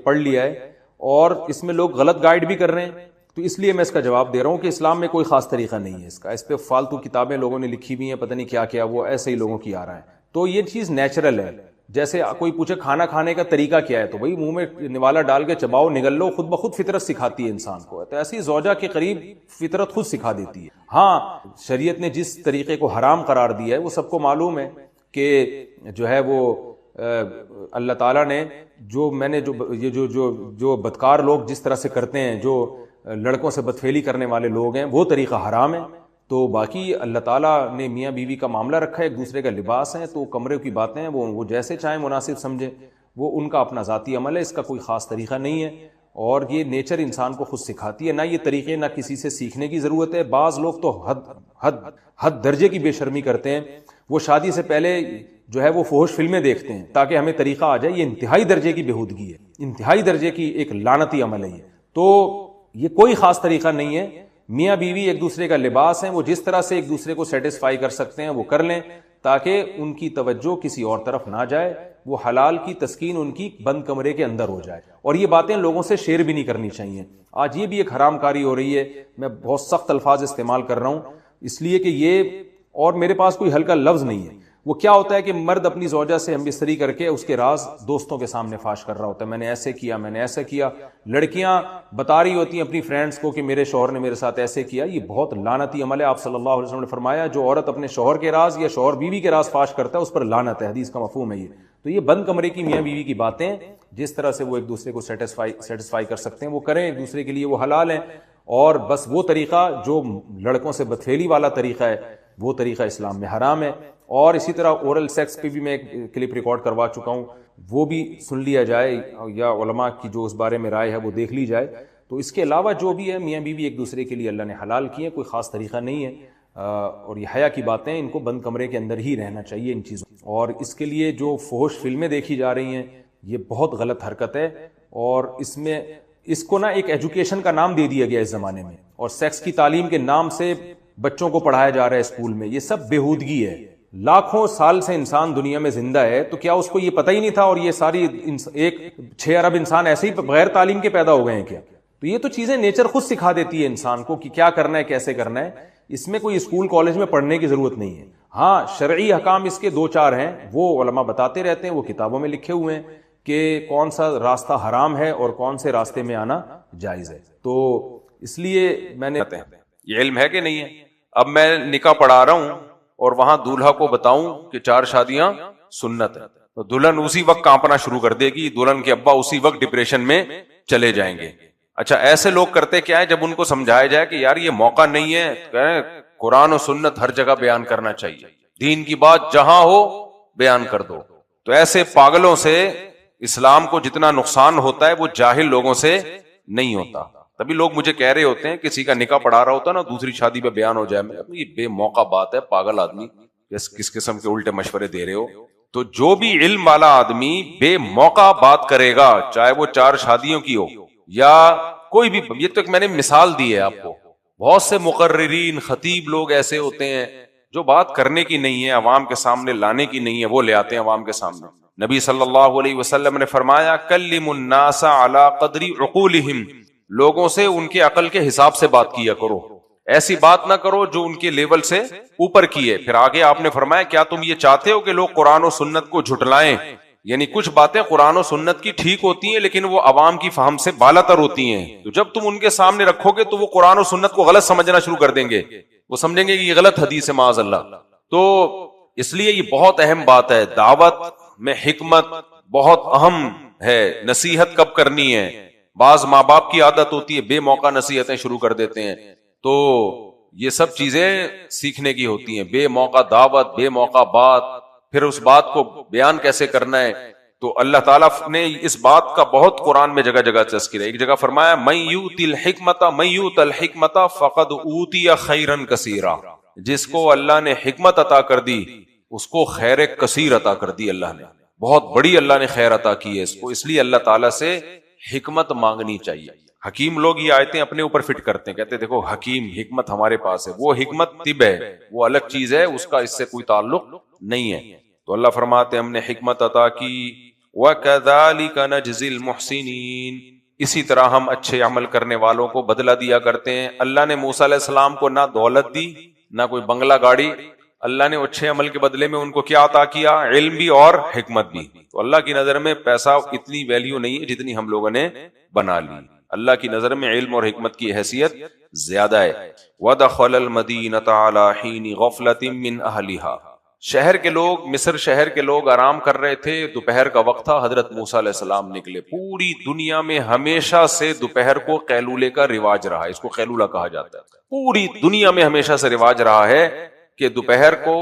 پڑھ لیا ہے اور اس میں لوگ غلط گائیڈ بھی کر رہے ہیں. تو اس لیے میں اس کا جواب دے رہا ہوں کہ اسلام میں کوئی خاص طریقہ نہیں ہے اس پہ فالتو کتابیں لوگوں نے لکھی ہوئی ہیں، پتہ نہیں کیا کیا، وہ ایسے ہی لوگوں کی آ رہا ہے. تو یہ چیز نیچرل ہے. جیسے کوئی پوچھے کھانا کھانے کا طریقہ کیا ہے، تو بھائی منہ میں نوالا ڈال کے چباؤ، نگل لو، خود بخود فطرت سکھاتی ہے انسان کو. تو ایسی زوجہ کے قریب فطرت خود سکھا دیتی ہے. ہاں شریعت نے جس طریقے کو حرام قرار دیا ہے وہ سب کو معلوم ہے کہ جو ہے وہ اللہ تعالیٰ نے جو بدکار لوگ جس طرح سے کرتے ہیں، جو لڑکوں سے بدفعلی کرنے والے لوگ ہیں، وہ طریقہ حرام ہے. تو باقی اللہ تعالیٰ نے میاں بیوی کا معاملہ رکھا ہے، ایک دوسرے کا لباس ہے، تو کمرے کی باتیں ہیں وہ جیسے چاہیں مناسب سمجھیں، وہ ان کا اپنا ذاتی عمل ہے، اس کا کوئی خاص طریقہ نہیں ہے. اور یہ نیچر انسان کو خود سکھاتی ہے، نہ یہ طریقے نہ کسی سے سیکھنے کی ضرورت ہے. بعض لوگ تو حد درجے کی بے شرمی کرتے ہیں، وہ شادی سے پہلے جو ہے وہ فحش فلمیں دیکھتے ہیں تاکہ ہمیں طریقہ آ جائے. یہ انتہائی درجے کی بےہودگی ہے، انتہائی درجے کی ایک لعنتی عمل ہے یہ. تو یہ کوئی خاص طریقہ نہیں ہے. میاں بیوی ایک دوسرے کا لباس ہیں، وہ جس طرح سے ایک دوسرے کو سیٹسفائی کر سکتے ہیں وہ کر لیں تاکہ ان کی توجہ کسی اور طرف نہ جائے، وہ حلال کی تسکین ان کی بند کمرے کے اندر ہو جائے. اور یہ باتیں لوگوں سے شیئر بھی نہیں کرنی چاہیے. آج یہ بھی ایک حرام کاری ہو رہی ہے. میں بہت سخت الفاظ استعمال کر رہا ہوں اس لیے کہ یہ، اور میرے پاس کوئی ہلکا لفظ نہیں ہے. وہ کیا ہوتا ہے کہ مرد اپنی زوجہ سے ہم بستری کر کے اس کے راز دوستوں کے سامنے فاش کر رہا ہوتا ہے، میں نے ایسے کیا، میں نے ایسا کیا. لڑکیاں بتا رہی ہوتی ہیں اپنی فرینڈز کو کہ میرے شوہر نے میرے ساتھ ایسے کیا. یہ بہت لعنتی عمل ہے. آپ صلی اللہ علیہ وسلم نے فرمایا جو عورت اپنے شوہر کے راز یا شوہر بیوی کے راز فاش کرتا ہے اس پر لعنت ہے. حدیث کا مفہوم ہے یہ. تو یہ بند کمرے کی میاں بیوی کی باتیں، جس طرح سے وہ ایک دوسرے کو سیٹسفائی کر سکتے ہیں وہ کریں، ایک دوسرے کے لیے وہ حلال ہیں. اور بس وہ طریقہ جو لڑکوں سے بدفعلی والا طریقہ ہے وہ طریقہ اسلام میں حرام ہے. اور اسی طرح اورل سیکس پہ بھی میں ایک کلپ ریکارڈ کروا چکا ہوں، وہ بھی سن لیا جائے یا علماء کی جو اس بارے میں رائے ہے وہ دیکھ لی جائے. تو اس کے علاوہ جو بھی ہے میاں بیوی ایک دوسرے کے لیے اللہ نے حلال کیے، کوئی خاص طریقہ نہیں ہے. اور یہ حیا کی باتیں، ان کو بند کمرے کے اندر ہی رہنا چاہیے ان چیزوں. اور اس کے لیے جو فحش فلمیں دیکھی جا رہی ہیں یہ بہت غلط حرکت ہے. اور اس کو نا ایک ایجوکیشن کا نام دے دیا گیا اس زمانے میں، اور سیکس کی تعلیم کے نام سے بچوں کو پڑھایا جا رہا ہے اسکول میں. یہ سب بےہودگی ہے. لاکھوں سال سے انسان دنیا میں زندہ ہے، تو کیا اس کو یہ پتہ ہی نہیں تھا؟ اور یہ ساری 6 ارب انسان ایسے ہی بغیر تعلیم کے پیدا ہو گئے ہیں کیا؟ تو یہ تو چیزیں نیچر خود سکھا دیتی ہے انسان کو کہ کیا کرنا ہے، کیسے کرنا ہے. اس میں کوئی اسکول کالج میں پڑھنے کی ضرورت نہیں ہے. ہاں شرعی احکام اس کے 2-4 ہیں، وہ علماء بتاتے رہتے ہیں، وہ کتابوں میں لکھے ہوئے ہیں کہ کون سا راستہ حرام ہے اور کون سے راستے میں آنا جائز ہے. تو اس لیے میں نے، یہ علم ہے کہ نہیں ہے؟ اب میں نکاح پڑھا رہا ہوں اور وہاں دولہا کو بتاؤں کہ 4 شادیاں سنت ہے، تو دلہن اسی وقت کانپنا شروع کر دے گی، دلہن کے ابا اسی وقت ڈپریشن میں چلے جائیں گے. اچھا ایسے لوگ کرتے کیا ہے؟ جب ان کو سمجھایا جائے کہ یار یہ موقع نہیں ہے، کہیں قرآن و سنت ہر جگہ بیان کرنا چاہیے، دین کی بات جہاں ہو بیان کر دو. تو ایسے پاگلوں سے اسلام کو جتنا نقصان ہوتا ہے وہ جاہل لوگوں سے نہیں ہوتا. تبھی لوگ مجھے کہہ رہے ہوتے ہیں کسی کا نکاح پڑھا رہا ہوتا ہے نا، دوسری شادی پہ بیان ہو جائے، یہ بے موقع بات ہے، پاگل آدمی کس قسم کے الٹے مشورے دے رہے ہو. تو جو بھی علم والا آدمی بے موقع بات کرے گا، چاہے وہ 4 شادیوں کی ہو یا کوئی بھی، یہ تو ایک میں نے مثال دی ہے آپ کو. بہت سے مقررین خطیب لوگ ایسے ہوتے ہیں جو بات کرنے کی نہیں ہے، عوام کے سامنے لانے کی نہیں ہے، وہ لے آتے ہیں عوام کے سامنے. نبی صلی اللہ علیہ وسلم نے فرمایا کلموا الناس علی قدر عقولہم، لوگوں سے ان کے عقل کے حساب سے بات کیا کرو، ایسی بات نہ کرو جو ان کے لیول سے اوپر کی ہے. پھر آگے آپ نے فرمایا کیا تم یہ چاہتے ہو کہ لوگ قرآن و سنت کو جھٹلائیں؟ یعنی کچھ باتیں قرآن و سنت کی ٹھیک ہوتی ہیں لیکن وہ عوام کی فہم سے بالا تر ہوتی ہیں، تو جب تم ان کے سامنے رکھو گے تو وہ قرآن و سنت کو غلط سمجھنا شروع کر دیں گے، وہ سمجھیں گے کہ یہ غلط حدیث ہے معاذ اللہ. تو اس لیے یہ بہت اہم بات ہے. دعوت میں حکمت بہت اہم ہے. نصیحت کب کرنی ہے؟ بعض ماں باپ کی عادت ہوتی ہے بے موقع نصیحتیں شروع کر دیتے ہیں، تو یہ سب چیزیں سیکھنے کی ہوتی ہیں. بے موقع دعوت، بے موقع بات، پھر اس بات کو بیان کیسے کرنا ہے. تو اللہ تعالیٰ نے اس بات کا بہت قرآن میں جگہ جگہ تذکرہ ہے. ایک جگہ فرمایا من یؤت الحکمت فقد اوتی خیرا کثیرا، جس کو اللہ نے حکمت عطا کر دی اس کو خیر کثیر عطا کر دی. اللہ نے بہت بڑی اللہ نے خیر عطا کی ہے اس کو. اس لیے اللہ تعالیٰ سے حکمت مانگنی چاہیے. حکیم لوگ یہ آیتیں اپنے اوپر فٹ کرتے ہیں، کہتے ہیں دیکھو حکیم حکمت ہمارے پاس ہے، وہ حکمت طب ہے، وہ الگ چیز ہے، اس کا اس سے کوئی تعلق نہیں ہے. تو اللہ فرماتے ہیں ہم نے حکمت عطا کی وَكَذَلِكَ نَجْزِي الْمُحْسِنِينَ، اسی طرح ہم اچھے عمل کرنے والوں کو بدلہ دیا کرتے ہیں۔ اللہ نے موسیٰ علیہ السلام کو نہ دولت دی نہ کوئی بنگلہ گاڑی، اللہ نے اچھے عمل کے بدلے میں ان کو کیا عطا کیا؟ علم بھی اور حکمت بھی۔ تو اللہ کی نظر میں پیسہ اتنی ویلیو نہیں ہے جتنی ہم لوگوں نے بنا لی، اللہ کی نظر میں علم اور حکمت کی حیثیت زیادہ ہے۔ وَدَخَلَ الْمَدِينَةَ عَلَى حِينِ غَفْلَةٍ مِّنْ أَهْلِهَا، شہر کے لوگ، مصر شہر کے لوگ آرام کر رہے تھے، دوپہر کا وقت تھا، حضرت موسیٰ علیہ السلام نکلے۔ پوری دنیا میں ہمیشہ سے دوپہر کو قیلولے کا رواج رہا ہے، اس کو قیلولہ کہا جاتا ہے۔ پوری دنیا میں ہمیشہ سے رواج رہا ہے کہ دوپہر کو،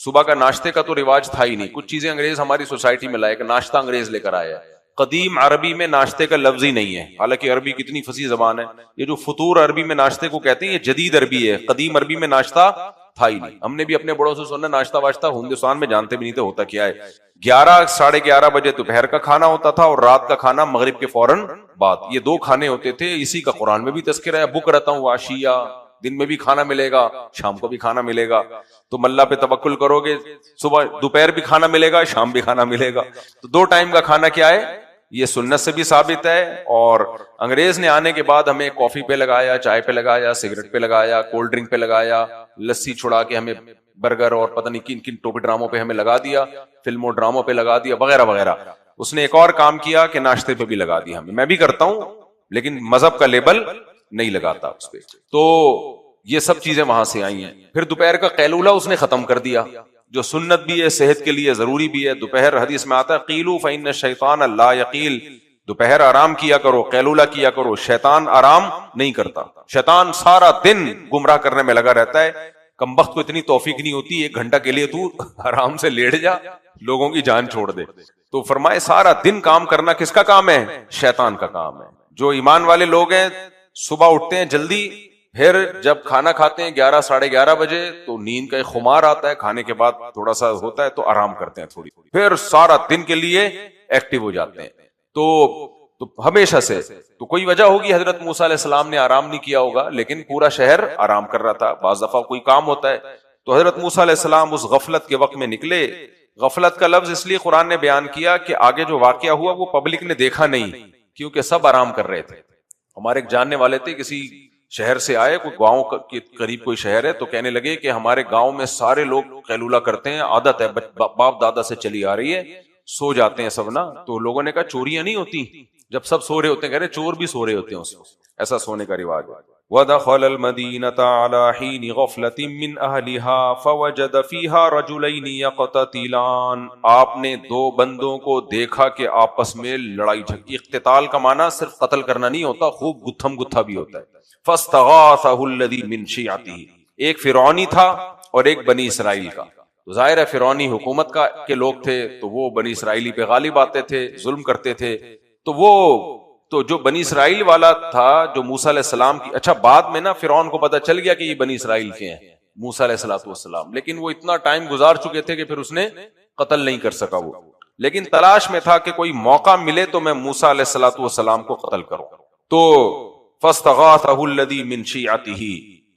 صبح کا ناشتے کا تو رواج تھا ہی نہیں، کچھ چیزیں انگریز ہماری سوسائٹی میں لائے کہ ناشتہ انگریز لے کر آیا ہے۔ قدیم عربی میں ناشتے کا لفظ ہی نہیں ہے، حالانکہ عربی کتنی فصیح زبان ہے۔ یہ جو فطور عربی میں ناشتے کو کہتے ہیں یہ جدید عربی ہے، قدیم عربی میں ناشتہ تھا ہی نہیں۔ ہم نے بھی اپنے بڑوں سے سننا ناشتہ واشتہ، ہندوستان میں جانتے بھی نہیں تھے ہوتا کیا ہے۔ 11 بجے دوپہر کا کھانا ہوتا تھا اور رات کا کھانا مغرب کے فوراً بعد، یہ 2 کھانے ہوتے تھے۔ اسی کا قرآن میں بھی تذکرہ ہے، بکرۃ وعشیہ، دن میں بھی کھانا ملے گا، شام کو بھی کھانا ملے گا۔ تم اللہ پہ توکل کرو گے، صبح دوپہر بھی کھانا ملے گا، شام بھی کھانا ملے گا۔ تو 2 ٹائم کا کھانا کیا ہے، یہ سنت سے بھی ثابت ہے۔ اور انگریز نے آنے کے بعد ہمیں کافی پہ لگایا، چائے پہ لگایا، سگریٹ پہ لگایا، کولڈ ڈرنک پہ لگایا، لسی چھڑا کے ہمیں برگر اور پتہ نہیں کن کن ٹوپی ڈراموں پہ ہمیں لگا دیا، فلموں ڈراموں پہ لگا دیا، وغیرہ وغیرہ۔ اس نے ایک اور کام کیا کہ ناشتے پہ بھی لگا دیا ہمیں، میں بھی کرتا ہوں لیکن مذہب کا لیبل نہیں لگاتا اس پہ۔ تو یہ سب چیزیں وہاں سے آئی ہیں۔ پھر دوپہر کا قیلولہ اس نے ختم کر دیا، جو سنت بھی ہے، صحت کے لیے ضروری بھی ہے۔ دوپہر حدیث میں آتا ہے قیلوا فإن الشیطان لا یقیل، دوپہر آرام کیا کرو، قیلولہ کیا کرو، شیطان آرام نہیں کرتا۔ شیطان سارا دن گمراہ کرنے میں لگا رہتا ہے، کمبخت کو اتنی توفیق نہیں ہوتی 1 گھنٹہ کے لیے تو آرام سے لیٹ جا، لوگوں کی جان چھوڑ دے۔ تو فرمائے سارا دن کام کرنا کس کا کام ہے؟ شیطان کا کام ہے۔ جو ایمان والے لوگ ہیں صبح اٹھتے ہیں جلدی، پھر جب کھانا کھاتے ہیں 11 ساڑھے 11 بجے تو نیند کا ایک خمار آتا ہے، کھانے کے بعد تھوڑا سا ہوتا ہے تو آرام کرتے ہیں تھوڑی، پھر سارا دن کے لیے ایکٹیو ہو جاتے ہیں۔ تو ہمیشہ سے تو کوئی وجہ ہوگی حضرت موسیٰ علیہ السلام نے آرام نہیں کیا ہوگا، لیکن پورا شہر آرام کر رہا تھا۔ بعض دفعہ کوئی کام ہوتا ہے تو حضرت موسیٰ علیہ السلام اس غفلت کے وقت میں نکلے۔ غفلت کا لفظ اس لیے قرآن نے بیان کیا کہ آگے جو واقعہ ہوا وہ پبلک نے دیکھا نہیں، کیونکہ سب آرام کر رہے تھے۔ ہمارے ایک جاننے والے تھے، کسی شہر سے آئے، کوئی گاؤں کے قریب کوئی شہر ہے، تو کہنے لگے کہ ہمارے گاؤں میں سارے لوگ قیلولہ کرتے ہیں، عادت ہے، باپ دادا سے چلی آ رہی ہے، سو جاتے ہیں سب نا۔ تو لوگوں نے کہا چوریاں نہیں ہوتی جب سب سو رہے ہوتے ہیں؟ کہہ رہے چور بھی سو رہے ہوتے ہیں اس وقت، ایسا سونے کا رواج ہے۔ وَدَخَلَ الْمَدِينَةَ عَلَى حِينِ غَفْلَةٍ مِّنْ أَهْلِهَا فَوَجَدَ فِيهَا رَجُلَيْنِ يَقْتَتِلَانِ، آپ نے 2 بندوں کو دیکھا کہ آپس میں لڑائی جھگڑی۔ اقتتال کا معنی صرف قتل کرنا نہیں ہوتا، خوب گتھم گتھا بھی ہوتا ہے۔ فَاسْتَغَاثَهُ الَّذِي مِنْ شِيعَتِهِ، ایک فرعونی تھا اور ایک بنی اسرائیل کا۔ تو ظاہر ہے فرعونی حکومت کے لوگ تھے تو وہ بنی اسرائیلی پہ غالب آتے تھے، ظلم کرتے تھے۔ تو جو بنی اسرائیل والا تھا، جو موسیٰ علیہ السلام کی، اچھا بعد میں نا فرعون کو پتا چل گیا کہ یہ بنی اسرائیل کے ہیں موسیٰ علیہ السلام، لیکن وہ اتنا ٹائم گزار چکے تھے کہ پھر اس نے قتل نہیں کر سکا وہ، لیکن تلاش میں تھا کہ کوئی موقع ملے تو میں موسیٰ علیہ السلام کو قتل کروں۔ تو فاستغاثه الذی من شیعته،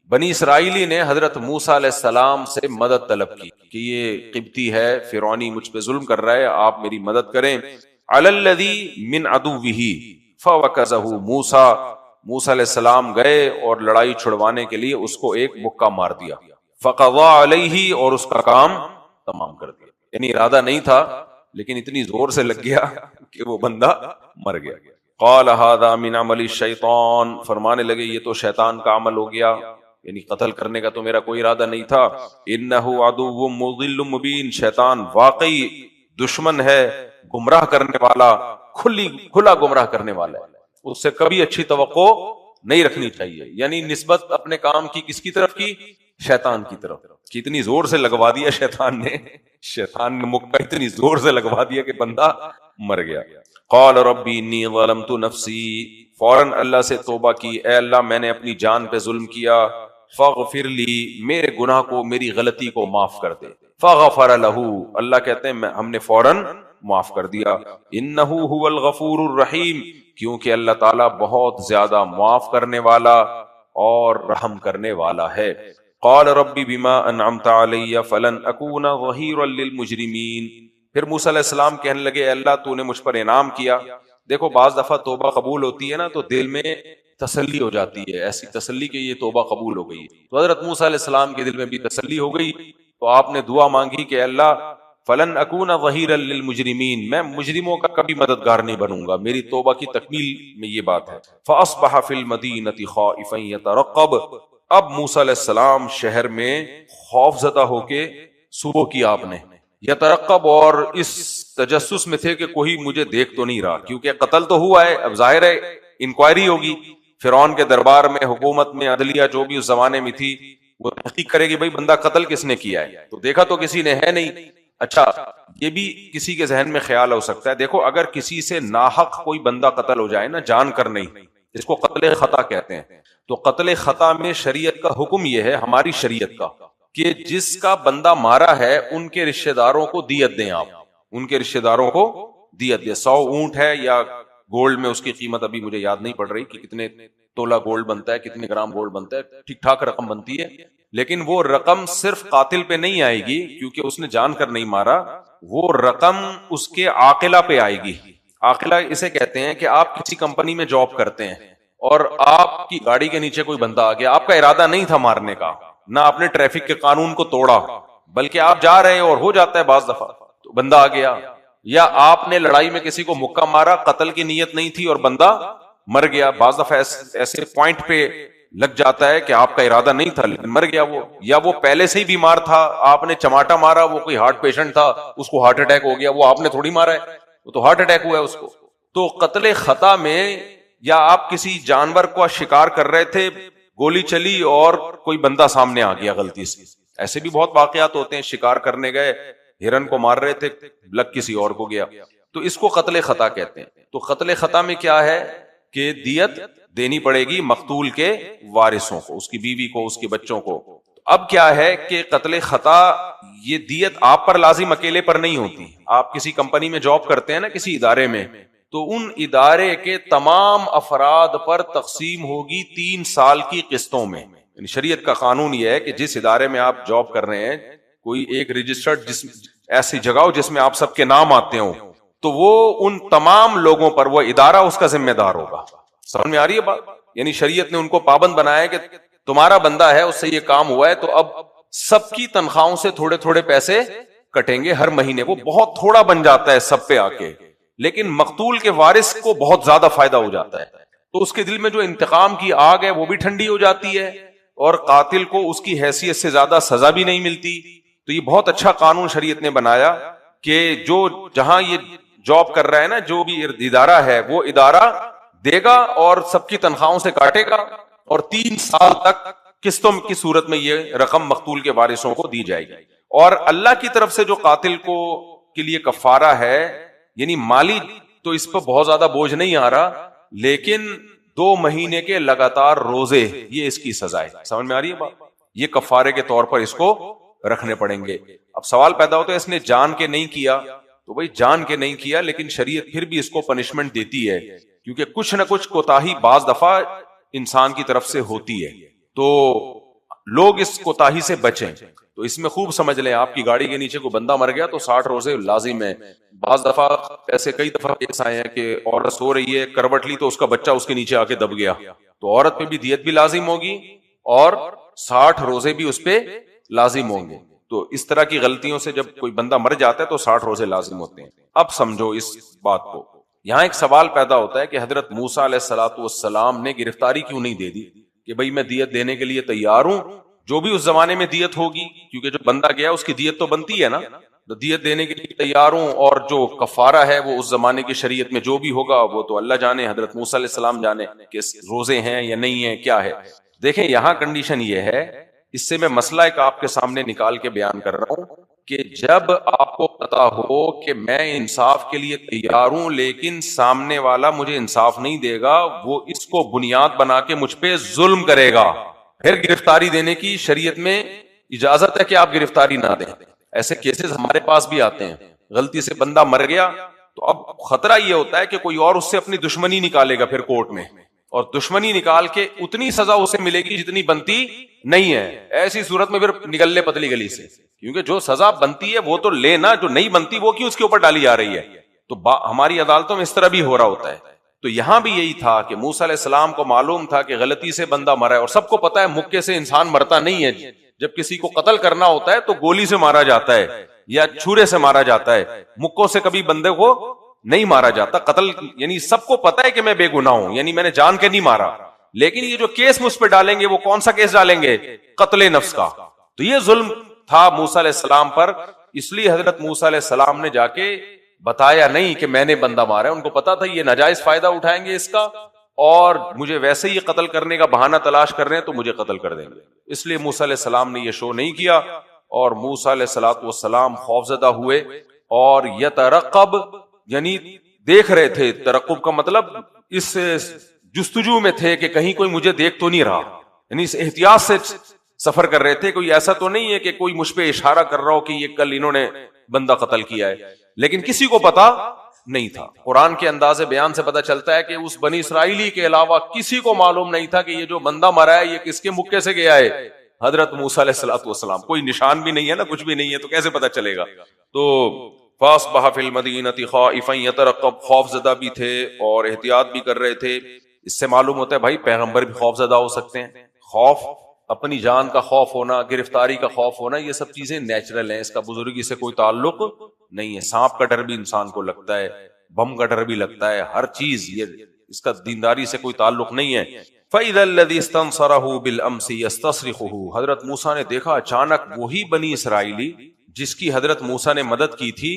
بنی اسرائیلی نے حضرت موسیٰ علیہ السلام سے مدد طلب کی کہ یہ قبطی ہے، فرعونی مجھ پہ ظلم کر رہا ہے، آپ میری مدد کریں۔ علی الذی من عدوہ فوکزہ موسیٰ، موسیٰ علیہ السلام گئے اور لڑائی چھڑوانے کے لیے اس کو ایک مکہ مار دیا۔ فقضى علیہ، اور اس کا کام تمام کر دیا، یعنی ارادہ نہیں تھا لیکن اتنی زور سے لگ گیا کہ وہ بندہ مر گیا۔ قال هذا من عمل الشیطان، فرمانے لگے یہ تو شیطان کا عمل ہو گیا، یعنی قتل کرنے کا تو میرا کوئی ارادہ نہیں تھا۔ انہ عدو مضل مبین، شیطان واقعی دشمن ہے، گمراہ کرنے والا، کھلا گمراہ کرنے والا ہے، اس سے کبھی اچھی توقع نہیں رکھنی چاہیے۔ یعنی نسبت اپنے کام کی کس کی طرف کی؟ شیطان کی طرف۔ کتنی زور سے لگوا دیا شیطان نے مکہ اتنی زور سے لگوا دیا کہ بندہ مر گیا۔ قال ربی انی ظلمت نفسی، فوراً اللہ سے توبہ کی، اے اللہ میں نے اپنی جان پہ ظلم کیا، فاغفر لی، میرے گناہ کو، میری غلطی کو معاف کر دے۔ فغفر لہ، اللہ کہتے ہیں ہم نے فوراً معاف کر دیا۔ انہ هو الغفور الرحیم، کیونکہ اللہ تعالیٰ بہت زیادہ معاف کرنے والا اور رحم کرنے والا ہے۔ قال ربی بما انعمت علی فلن اکون ظہیرا للمجرمین، پھر موسیٰ علیہ السلام کہنے لگے اے اللہ تو نے مجھ پر انعام کیا. دیکھو بعض دفعہ توبہ قبول ہوتی ہے نا تو دل میں تسلی ہو جاتی ہے, ایسی تسلی کہ یہ توبہ قبول ہو گئی. تو حضرت موسیٰ علیہ السلام کے دل میں بھی تسلی ہو گئی, تو آپ نے دعا مانگی کہ اللہ فلن اکون ظہیرا للمجرمین, میں مجرموں کا کبھی مددگار نہیں بنوں گا. میری توبہ کی تکمیل میں یہ بات ہے. فاصبح فی المدینۃ خائفا یترقب, اب موسیٰ علیہ السلام شہر میں خوف زدہ ہو کے صبح کی آپ نے یترقب, اور اس تجسس میں تھے کہ کوئی مجھے دیکھ تو نہیں رہا, کیونکہ قتل تو ہوا ہے, اب ظاہر ہے انکوائری ہوگی فرعون کے دربار میں, حکومت میں, عدلیہ جو بھی اس زمانے میں تھی وہ تحقیق کرے گی بھائی بندہ قتل کس نے کیا ہے. تو دیکھا تو کسی نے ہے نہیں. اچھا یہ بھی کسی کے ذہن میں خیال ہو سکتا ہے, دیکھو اگر کسی سے ناحق کوئی بندہ قتل ہو جائے نا, جان کر نہیں, اس کو قتل خطا کہتے ہیں. تو قتل خطا میں شریعت کا حکم یہ ہے, ہماری شریعت کا, کہ جس کا بندہ مارا ہے ان کے رشتہ داروں کو دیت دیں. آپ ان کے رشتہ داروں کو دیت دیں. 100 اونٹ ہے یا گولڈ میں اس کی قیمت ابھی مجھے یاد نہیں پڑ رہی کہ کتنے تولہ گولڈ بنتا ہے, کتنے گرام گولڈ بنتا ہے, ٹھیک ٹھاک رقم بنتی ہے, لیکن وہ رقم صرف قاتل پہ نہیں آئے گی کیونکہ اس نے جان کر نہیں مارا, وہ رقم اس کے عاقلہ پہ آئے گی. عاقلہ اسے کہتے ہیں کہ آپ کسی کمپنی میں جاب کرتے ہیں اور آپ کی گاڑی کے نیچے کوئی بندہ آ گیا, آپ کا ارادہ نہیں تھا مارنے کا, نہ آپ نے ٹریفک کے قانون کو توڑا, بلکہ آپ جا رہے اور ہو جاتا ہے بعض دفعہ تو بندہ آ گیا, یا آپ نے لڑائی میں کسی کو مکہ مارا, قتل کی نیت نہیں تھی اور بندہ مر گیا. بعض دفعہ ایسے پوائنٹ پہ لگ جاتا ہے کہ آپ کا ارادہ نہیں تھا لیکن مر گیا وہ, یا وہ پہلے سے ہی بیمار تھا, آپ نے چماٹا مارا, وہ کوئی ہارٹ پیشنٹ تھا, اس کو ہارٹ اٹیک ہو گیا, وہ آپ نے تھوڑی مارا ہے, وہ تو ہارٹ اٹیک ہوا ہے اس کو. تو قتل خطا میں, یا آپ کسی جانور کو شکار کر رہے تھے, گولی چلی اور کوئی بندہ سامنے آ گیا غلطی سے, ایسے بھی بہت واقعات ہوتے ہیں, شکار کرنے گئے ہرن کو مار رہے تھے, لگ کسی اور کو گیا, تو اس کو قتل خطا کہتے ہیں. تو قتل خطا میں کیا ہے کہ دیت دینی پڑے گی مقتول کے وارثوں کو, اس کی بیوی کو, اس کے بچوں کو. اب کیا ہے کہ قتل خطا یہ دیت آپ پر لازم اکیلے پر نہیں ہوتی. آپ کسی کمپنی میں جاب کرتے ہیں نا, کسی ادارے میں, تو ان ادارے کے تمام افراد پر تقسیم ہوگی 3 سال کی قسطوں میں. یعنی شریعت کا قانون یہ ہے کہ جس ادارے میں آپ جاب کر رہے ہیں, کوئی ایک رجسٹرڈ ایسی جگہ ہو جس میں آپ سب کے نام آتے ہوں, تو وہ ان تمام لوگوں پر وہ ادارہ اس کا ذمہ دار ہوگا. سمجھ میں آ رہی ہے بات؟ یعنی شریعت نے ان کو پابند بنایا ہے کہ تمہارا بندہ ہے, اس سے یہ کام ہوا ہے, تو اب سب کی تنخواہوں سے تھوڑے تھوڑے پیسے کٹیں گے ہر مہینے. وہ بہت تھوڑا بن جاتا ہے سب پہ آ کے, لیکن مقتول کے وارث کو بہت زیادہ فائدہ ہو جاتا ہے. تو اس کے دل میں جو انتقام کی آگ ہے وہ بھی ٹھنڈی ہو جاتی ہے, اور قاتل کو اس کی حیثیت سے زیادہ سزا بھی نہیں ملتی. تو یہ بہت اچھا قانون شریعت نے بنایا کہ جو جہاں یہ جاب کر رہا ہے نا, جو بھی ادارہ ہے, وہ ادارہ دے گا اور سب کی تنخواہوں سے کاٹے گا, اور 3 سال تک قسطوں کی صورت میں یہ رقم مقتول کے وارثوں کو دی جائے گی. اور اللہ کی طرف سے جو قاتل کو کے لیے کفارہ ہے, یعنی مالی تو اس پر بہت زیادہ بوجھ نہیں آ رہا, لیکن 2 مہینے کے لگاتار روزے, یہ اس کی سزا ہے. سمجھ میں آ رہی ہے بات؟ یہ کفارے کے طور پر اس کو رکھنے پڑیں گے. اب سوال پیدا ہوتا ہے اس نے جان کے نہیں کیا, تو بھائی جان کے نہیں کیا, لیکن شریعت پھر بھی اس کو پنشمنٹ دیتی ہے, کیونکہ کچھ نہ کچھ کوتاہی بعض دفعہ انسان کی طرف سے ہوتی ہے, تو لوگ اس کوتاہی سے بچیں. تو اس میں خوب سمجھ لیں, آپ کی گاڑی کے نیچے کوئی بندہ مر گیا تو 60 روزے لازم ہے. بعض دفعہ ایسے کئی دفعہ کیس آئے ہیں کہ عورت سو رہی ہے, کروٹ لی تو اس کا بچہ اس کے نیچے آ کے دب گیا, تو عورت پہ بھی دیت بھی لازم ہوگی اور 60 روزے بھی اس پہ لازم ہوں گے. تو اس طرح کی غلطیوں سے جب کوئی بندہ مر جاتا ہے تو 60 روزے لازم ہوتے ہیں. اب سمجھو اس بات کو. یہاں ایک سوال پیدا ہوتا ہے کہ حضرت موسیٰ علیہ الصلوۃ والسلام نے گرفتاری کیوں نہیں دے دی کہ بھئی میں دیت دینے کے لیے تیار ہوں, جو بھی اس زمانے میں دیت ہوگی, کیونکہ جو بندہ گیا اس کی دیت تو بنتی ہے نا, تو دیت دینے کے لیے تیار ہوں, اور جو کفارہ ہے وہ اس زمانے کی شریعت میں جو بھی ہوگا وہ تو اللہ جانے, حضرت موسیٰ علیہ السلام جانے کہ روزے ہیں یا نہیں ہیں, کیا ہے. دیکھیں یہاں کنڈیشن یہ ہے, اس سے میں مسئلہ ایک آپ کے سامنے نکال کے بیان کر رہا ہوں کہ جب آپ کو پتا ہو کہ میں انصاف کے لیے تیار ہوں لیکن سامنے والا مجھے انصاف نہیں دے گا, وہ اس کو بنیاد بنا کے مجھ پہ ظلم کرے گا, پھر گرفتاری دینے کی شریعت میں اجازت ہے کہ آپ گرفتاری نہ دیں. ایسے کیسز ہمارے پاس بھی آتے ہیں, غلطی سے بندہ مر گیا تو اب خطرہ یہ ہوتا ہے کہ کوئی اور اس سے اپنی دشمنی نکالے گا پھر کورٹ میں, اور دشمنی نکال کے اتنی سزا اسے ملے گی جتنی بنتی نہیں ہے. ایسی صورت میں پھر نکل لے پتلی گلی سے, کیونکہ جو سزا بنتی ہے وہ تو لینا، جو نہیں بنتی وہ کیوں اس کے اوپر ڈالی جا رہی ہے؟ تو ہماری عدالتوں میں اس طرح بھی ہو رہا ہوتا ہے. تو یہاں بھی یہی تھا کہ موسیٰ علیہ السلام کو معلوم تھا کہ غلطی سے بندہ مرا ہے، اور سب کو پتا ہے مکے سے انسان مرتا نہیں ہے. جب کسی کو قتل کرنا ہوتا ہے تو گولی سے مارا جاتا ہے یا چھرے سے مارا جاتا ہے، مکوں سے کبھی بندے کو نہیں مارا جاتا. قتل یعنی سب کو پتا ہے کہ میں بے گناہ ہوں، یعنی میں نے جان کے نہیں مارا. لیکن یہ جو کیس مجھ پہ ڈالیں گے وہ کون سا کیس ڈالیں گے؟ قتل نفس کا. تو یہ ظلم تھا موسیٰ علیہ السلام پر، اس لیے حضرت موسیٰ علیہ السلام نے جا کے بتایا نہیں کہ میں نے بندہ مارا ہے. ان کو پتا تھا یہ ناجائز فائدہ اٹھائیں گے اس کا، اور مجھے ویسے ہی قتل کرنے کا بہانہ تلاش کر رہے ہیں تو مجھے قتل کر دیں گے. اس لیے موسیٰ علیہ السلام نے یہ شو نہیں کیا، اور موسیٰ علیہ الصلوۃ والسلام خوفزدہ ہوئے اور یترقب یعنی دیکھ رہے تھے. ترقب کا مطلب اس جستجو میں تھے کہ کہیں کوئی مجھے دیکھ تو نہیں رہا، یعنی اس احتیاط سے سفر کر رہے تھے. کوئی ایسا تو نہیں ہے کہ کوئی مجھ پہ اشارہ کر رہا ہو کہ یہ کل انہوں نے بندہ قتل کیا ہے، لیکن کسی کو پتا نہیں تھا. قرآن کے انداز بیان سے پتا چلتا ہے کہ اس بنی اسرائیلی کے علاوہ کسی کو معلوم نہیں تھا کہ یہ جو بندہ مرا ہے یہ کس کے مکے سے گیا ہے؟ حضرت موسیٰ علیہ الصلوۃ والسلام. کوئی نشان بھی نہیں ہے نا، کچھ بھی نہیں ہے، تو کیسے پتا چلے گا؟ تو فاصبح فی المدینۃ خائفا یترقب، خوف زدہ بھی تھے اور احتیاط بھی کر رہے تھے. اس سے معلوم ہوتا ہے بھائی پیغمبر بھی خوف زدہ ہو سکتے ہیں. خوف، اپنی جان کا خوف ہونا، گرفتاری کا خوف ہونا، یہ سب چیزیں نیچرل ہیں، اس کا بزرگی سے کوئی تعلق نہیں ہے. سانپ کا ڈر بھی انسان کو لگتا ہے، بم کا ڈر بھی لگتا ہے، ہر چیز، یہ اس کا دینداری سے کوئی تعلق نہیں ہے. فَإِذَا الَّذِي اسْتَنصَرَهُ بِالْأَمْسِ يَسْتَصْرِخُهُ، حضرت موسیٰ نے دیکھا اچانک وہی بنی اسرائیلی جس کی حضرت موسیٰ نے مدد کی تھی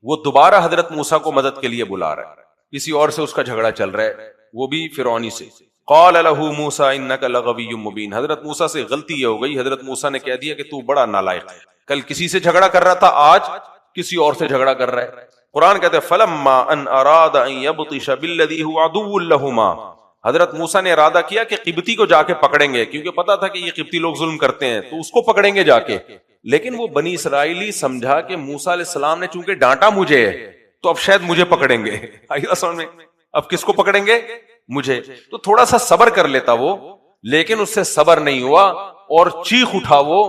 وہ دوبارہ حضرت موسیٰ کو مدد کے لیے بلا رہا ہے. کسی اور سے اس کا جھگڑا چل رہا ہے، وہ بھی فرعونی سے. قال له موسیٰ انک لغوی مبین، حضرت موسیٰ سے غلطی یہ ہو گئی، حضرت موسیٰ نے کہہ دیا کہ تو بڑا نالائق ہے. کل کسی سے جھگڑا کر رہا تھا، آج کسی اور سے جھگڑا کر رہا ہے. قرآن کہتے ہیں فلما ان اراد ان یبطش بالذی هو عدو لہما، حضرت موسیٰ نے ارادہ کیا کہ قبطی کو جا کے پکڑیں گے، کیونکہ پتا تھا کہ یہ قبطی لوگ ظلم کرتے ہیں تو اس کو پکڑیں گے جا کے. لیکن وہ بنی اسرائیلی سمجھا کہ موسیٰ علیہ السلام نے چونکہ ڈانٹا مجھے تو اب شاید مجھے پکڑیں گے. آئیے سمجھ میں، اب کس کو پکڑیں گے؟ مجھے. تو تھوڑا سا صبر کر لیتا وہ، لیکن اس سے صبر نہیں ہوا اور چیخ اٹھا وہ،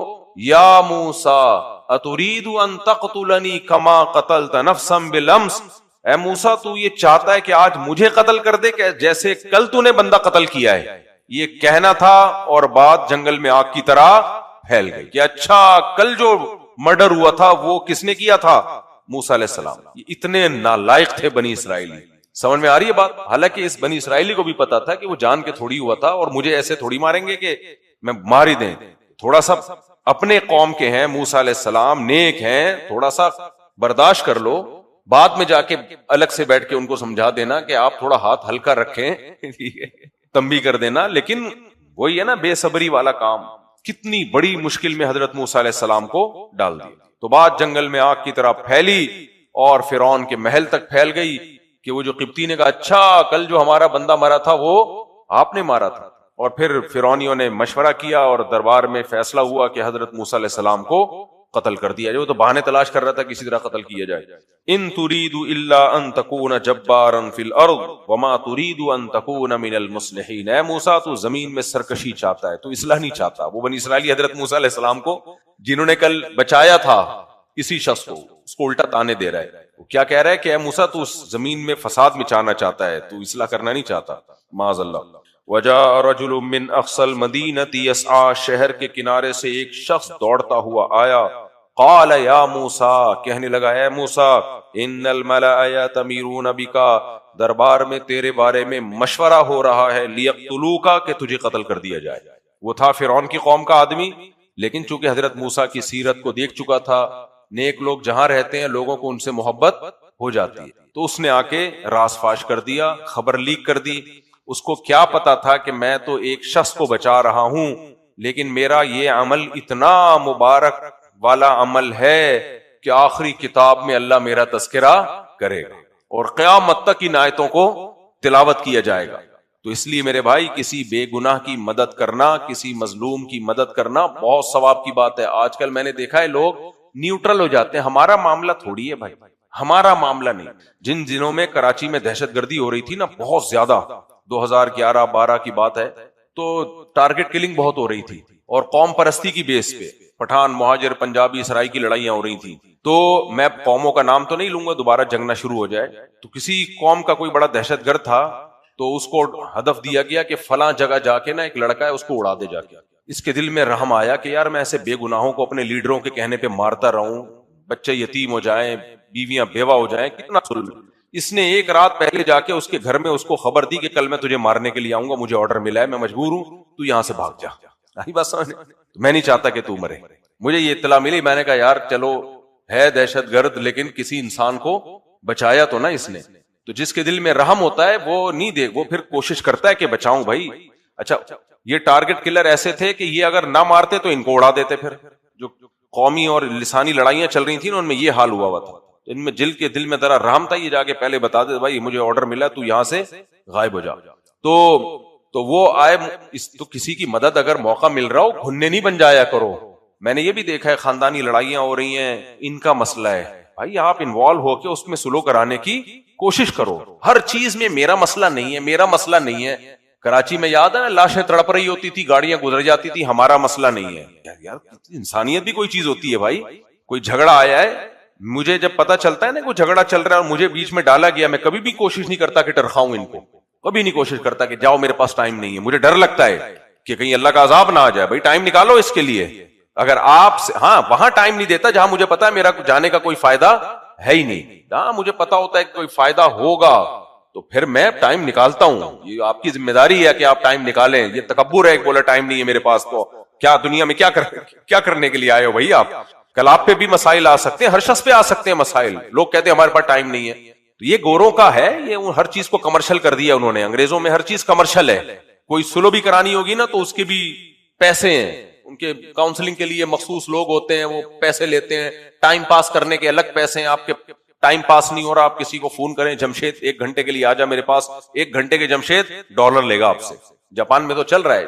یا موسیٰ اترید ان تقتلنی کما قتلت نفسا بالامس، اے موسیٰ تو یہ چاہتا ہے کہ آج مجھے قتل کر دے کہ جیسے کل تو نے بندہ قتل کیا ہے. یہ کہنا تھا اور بات جنگل میں آگ کی طرح پھیل گئی کہ اچھا کل جو مرڈر ہوا تھا وہ کس نے کیا تھا؟ موسیٰ علیہ السلام. یہ اتنے نالائق تھے بنی اسرائیلی. سمجھ میں آ رہی ہے بات؟ حالانکہ اس بنی اسرائیلی کو بھی پتا تھا کہ وہ جان کے تھوڑی ہوا تھا اور مجھے ایسے تھوڑی ماریں گے کہ میں مار ہی دیں. تھوڑا سا اپنے قوم کے ہیں، موسیٰ علیہ السلام نیک ہیں، تھوڑا سا برداشت کر لو، بعد میں جا کے الگ سے بیٹھ کے ان کو سمجھا دینا کہ آپ تھوڑا ہاتھ ہلکا رکھیں، تنبیہ کر دینا. لیکن وہی ہے نا بے صبری والا کام، کتنی بڑی مشکل میں حضرت موسیٰ علیہ السلام کو ڈال دیا. تو بات جنگل میں آگ کی طرح پھیلی اور فرعون کے محل تک پھیل گئی کہ وہ جو قبطی نے کہا اچھا کل جو ہمارا بندہ مرا تھا وہ آپ نے مارا تھا. اور پھر فرعونیوں نے مشورہ کیا اور دربار میں فیصلہ ہوا کہ حضرت موسیٰ علیہ السلام کو قتل کر دیا جائے. وہ تو بہانے تلاش کر رہا تھا کسی طرح قتل کیا جائے. ان تريد الا ان تكون جبارا في الارض وما تريد ان تكون من المصلحين، اے موسیٰ تو زمین میں سرکشی چاہتا ہے، تو اصلاح نہیں چاہتا. وہ بنی اسرائیلی حضرت موسیٰ علیہ السلام کو جنہوں نے کل بچایا تھا کسی شخص کو، اس کو الٹا تانے دے رہا ہے. وہ کیا کہہ رہا ہے کہ اے موسیٰ تو اس زمین میں فساد مچانا چاہتا ہے، تو اصلاح کرنا نہیں چاہتا. معاذ اللہ. وجاء رجل من اقصى المدینۃ یسعى، شہر کے کنارے سے ایک شخص دوڑتا ہوا آیا. قال یا موسیٰ، کہنے لگا اے موسیٰ، ان الملأ یأتمرون بک، دربار میں تیرے بارے میں مشورہ ہو رہا ہے، لیقتلوک، کہ تجھے قتل کر دیا جائے. وہ تھا فرعون کی قوم کا آدمی، لیکن چونکہ حضرت موسیٰ کی سیرت کو دیکھ چکا تھا، نیک لوگ جہاں رہتے ہیں لوگوں کو ان سے محبت ہو جاتی ہے، تو اس نے آ کے راز فاش کر دیا، خبر لیک کر دی. اس کو کیا پتا تھا کہ میں تو ایک شخص کو بچا رہا ہوں، لیکن میرا یہ عمل اتنا مبارک والا عمل ہے کہ آخری کتاب میں اللہ میرا تذکرہ کرے گا اور قیامت تک ان آیتوں کو تلاوت کیا جائے گا. تو اس لیے میرے بھائی کسی بے گناہ کی مدد کرنا، کسی مظلوم کی مدد کرنا بہت ثواب کی بات ہے. آج کل میں نے دیکھا ہے لوگ نیوٹرل ہو جاتے ہیں، ہمارا معاملہ تھوڑی ہے بھائی، ہمارا معاملہ نہیں. جن دنوں میں کراچی میں دہشت گردی ہو رہی تھی نا بہت زیادہ، 2011-12 کی بات ہے، تو ٹارگٹ کلنگ بہت ہو رہی تھی اور قوم پرستی کی بیس پہ. پٹھان مہاجر پنجابی سرائی کی لڑائیاں ہو رہی تھی. تو میں قوموں کا نام تو نہیں لوں گا, دوبارہ جنگ نہ شروع ہو جائے. تو کسی قوم کا کوئی بڑا دہشت گرد تھا, تو اس کو ہدف دیا گیا کہ فلاں جگہ جا کے نا ایک لڑکا ہے اس کو اڑا دے جا کے. اس کے دل میں رحم آیا کہ یار میں ایسے بے گناہوں کو اپنے لیڈروں کے کہنے پہ مارتا رہوں, بچے یتیم ہو جائیں, بیویاں بیوہ ہو جائیں, کتنا ظلم. اس نے ایک رات پہلے جا کے اس کے گھر میں اس کو خبر دی کہ کل میں تجھے مارنے کے لیے آؤں گا, مجھے آرڈر ملا ہے, میں مجبور ہوں, تو یہاں سے بھاگ جا. آئی بات سمجھ؟ میں نہیں چاہتا کہ تو مرے. مجھے یہ اطلاع ملی, میں نے کہا یار چلو ہے دہشت گرد لیکن کسی انسان کو بچایا تو نا اس نے. تو جس کے دل میں رحم ہوتا ہے وہ نہیں دے, وہ پھر کوشش کرتا ہے کہ بچاؤں بھائی. اچھا یہ ٹارگٹ کلر ایسے تھے کہ یہ اگر نہ مارتے تو ان کو اڑا دیتے. پھر جو قومی اور لسانی لڑائیاں چل رہی تھیں نا, ان میں یہ حال ہوا تھا. تو ان میں دل میں ذرا رحم تھا, یہ جا کے پہلے بتا دے بھائی مجھے آرڈر ملا, تو یہاں سے غائب ہو جا. تو وہ آئے. تو کسی کی مدد اگر موقع مل رہا ہو گھننے نہیں بن جایا کرو. میں نے یہ بھی دیکھا ہے خاندانی لڑائیاں ہو رہی ہیں, ان کا مسئلہ ہے بھائی, آپ انوالو ہو کے اس میں سلو کرانے کی کوشش کرو. ہر چیز میں میرا مسئلہ نہیں ہے, میرا مسئلہ نہیں ہے. کراچی میں یاد ہے نا لاشیں تڑپ رہی ہوتی تھی, گاڑیاں گزر جاتی تھی, ہمارا مسئلہ نہیں ہے. یار انسانیت بھی کوئی چیز ہوتی ہے بھائی. کوئی جھگڑا آیا ہے, مجھے جب پتا چلتا ہے نا کوئی جھگڑا چل رہا ہے اور مجھے بیچ میں ڈالا گیا, میں کبھی بھی کوشش نہیں کرتا کہ ٹرخاؤں ان کو, کبھی نہیں کوشش کرتا کہ جاؤ میرے پاس ٹائم نہیں ہے. مجھے ڈر لگتا ہے کہ کہیں اللہ کا عذاب نہ آ جائے. بھائی ٹائم نکالو اس کے لیے. اگر آپ ہاں وہاں ٹائم نہیں دیتا جہاں مجھے پتا ہے میرا جانے کا کوئی فائدہ ہے ہی نہیں. جہاں مجھے پتا ہوتا ہے کہ کوئی فائدہ ہوگا تو پھر میں ٹائم نکالتا ہوں. یہ آپ کی ذمہ داری ہے کہ آپ ٹائم نکالیں. یہ تکبر ہے کہ بولا ٹائم نہیں ہے میرے پاس. تو کیا دنیا میں کیا کرنے کے لیے آئے ہو بھائی آپ؟ کل آپ پہ بھی مسائل آ سکتے ہیں, ہر شخص پہ آ سکتے ہیں مسائل. لوگ کہتے ہیں ہمارے پاس ٹائم نہیں ہے. تو یہ گوروں کا ہے, یہ ہر چیز کو کمرشل کر دیا انہوں نے. انگریزوں میں ہر چیز کمرشل ہے. کوئی سلو بھی کرانی ہوگی نا تو اس کے بھی پیسے ہیں, ان کے کاؤنسلنگ کے لیے مخصوص لوگ ہوتے ہیں, وہ پیسے لیتے ہیں. ٹائم پاس کرنے کے الگ پیسے ہیں. آپ کے ٹائم پاس نہیں ہو رہا, آپ کسی کو فون کریں, جمشید 1 گھنٹے کے لیے آ جا میرے پاس, 1 گھنٹے کے جمشید $1 لے گا آپ سے. جاپان میں تو چل رہا ہے,